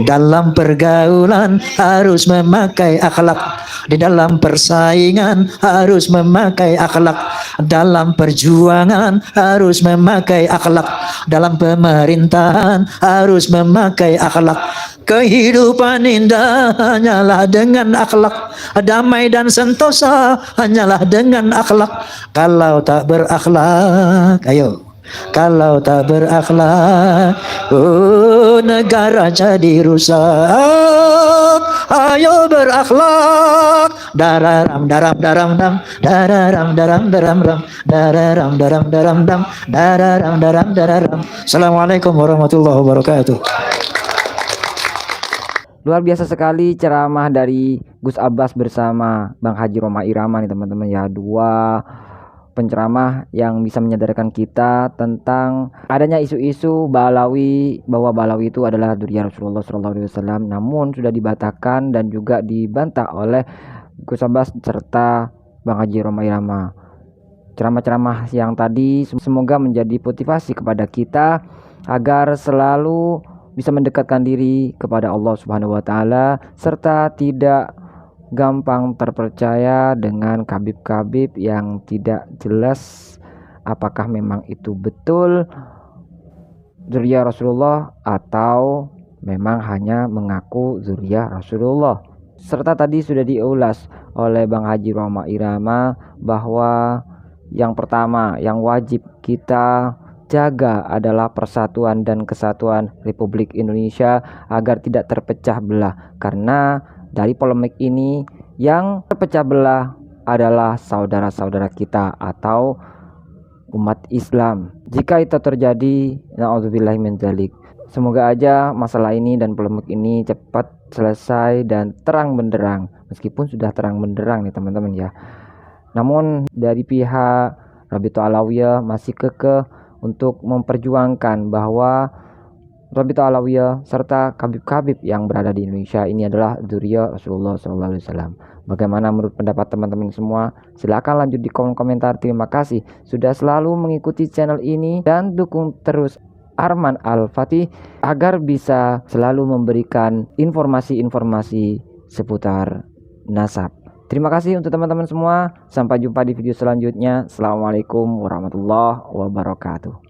Dalam pergaulan harus memakai akhlak. Di dalam persaingan harus memakai akhlak. Dalam perjuangan harus memakai akhlak. Dalam pemerintahan harus memakai akhlak. Kehidupan indah hanyalah dengan akhlak. Damai dan sentosa hanyalah dengan akhlak. Kalau tak berakhlak, ayo. Kalau tak berakhlak, oh negara jadi rusak. Ayo berakhlak. Dararam daram daram dam, dararam daram daram ram, dararam daram daram dam, dararam daram dararam. Assalamualaikum warahmatullahi wabarakatuh. Luar biasa sekali ceramah dari Gus Abbas bersama Bang Haji Roma Irama nih teman-teman ya. Dua penceramah yang bisa menyadarkan kita tentang adanya isu-isu Balawi, bahwa Balawi itu adalah dzurriyyah Rasulullah SAW, namun sudah dibantahkan dan juga dibantah oleh Gus Abbas serta Bang Haji Roma Irama. Ceramah-ceramah yang tadi semoga menjadi motivasi kepada kita agar selalu bisa mendekatkan diri kepada Allah Subhanahu wa taala serta tidak gampang terpercaya dengan kabib-kabib yang tidak jelas apakah memang itu betul dzurriyyah Rasulullah atau memang hanya mengaku dzurriyyah Rasulullah. Serta tadi sudah diulas oleh Bang Haji Roma Irama bahwa yang pertama yang wajib kita jaga adalah persatuan dan kesatuan Republik Indonesia agar tidak terpecah belah, karena dari polemik ini yang terpecah belah adalah saudara-saudara kita atau umat Islam. Jika itu terjadi, na'udzubillahi min dzalik. Semoga aja masalah ini dan polemik ini cepat selesai dan terang benderang, meskipun sudah terang benderang nih teman-teman ya. Namun dari pihak Rabithah Alawiyah masih kekeh untuk memperjuangkan bahwa Rabithah Alawiyah serta kabib-kabib yang berada di Indonesia ini adalah dzurriyyah Rasulullah SAW. Bagaimana menurut pendapat teman-teman semua? Silakan lanjut di kolom komentar. Terima kasih sudah selalu mengikuti channel ini dan dukung terus Arman Al-Fatih agar bisa selalu memberikan informasi-informasi seputar nasab. Terima kasih untuk teman-teman semua. Sampai jumpa di video selanjutnya. Assalamualaikum warahmatullahi wabarakatuh.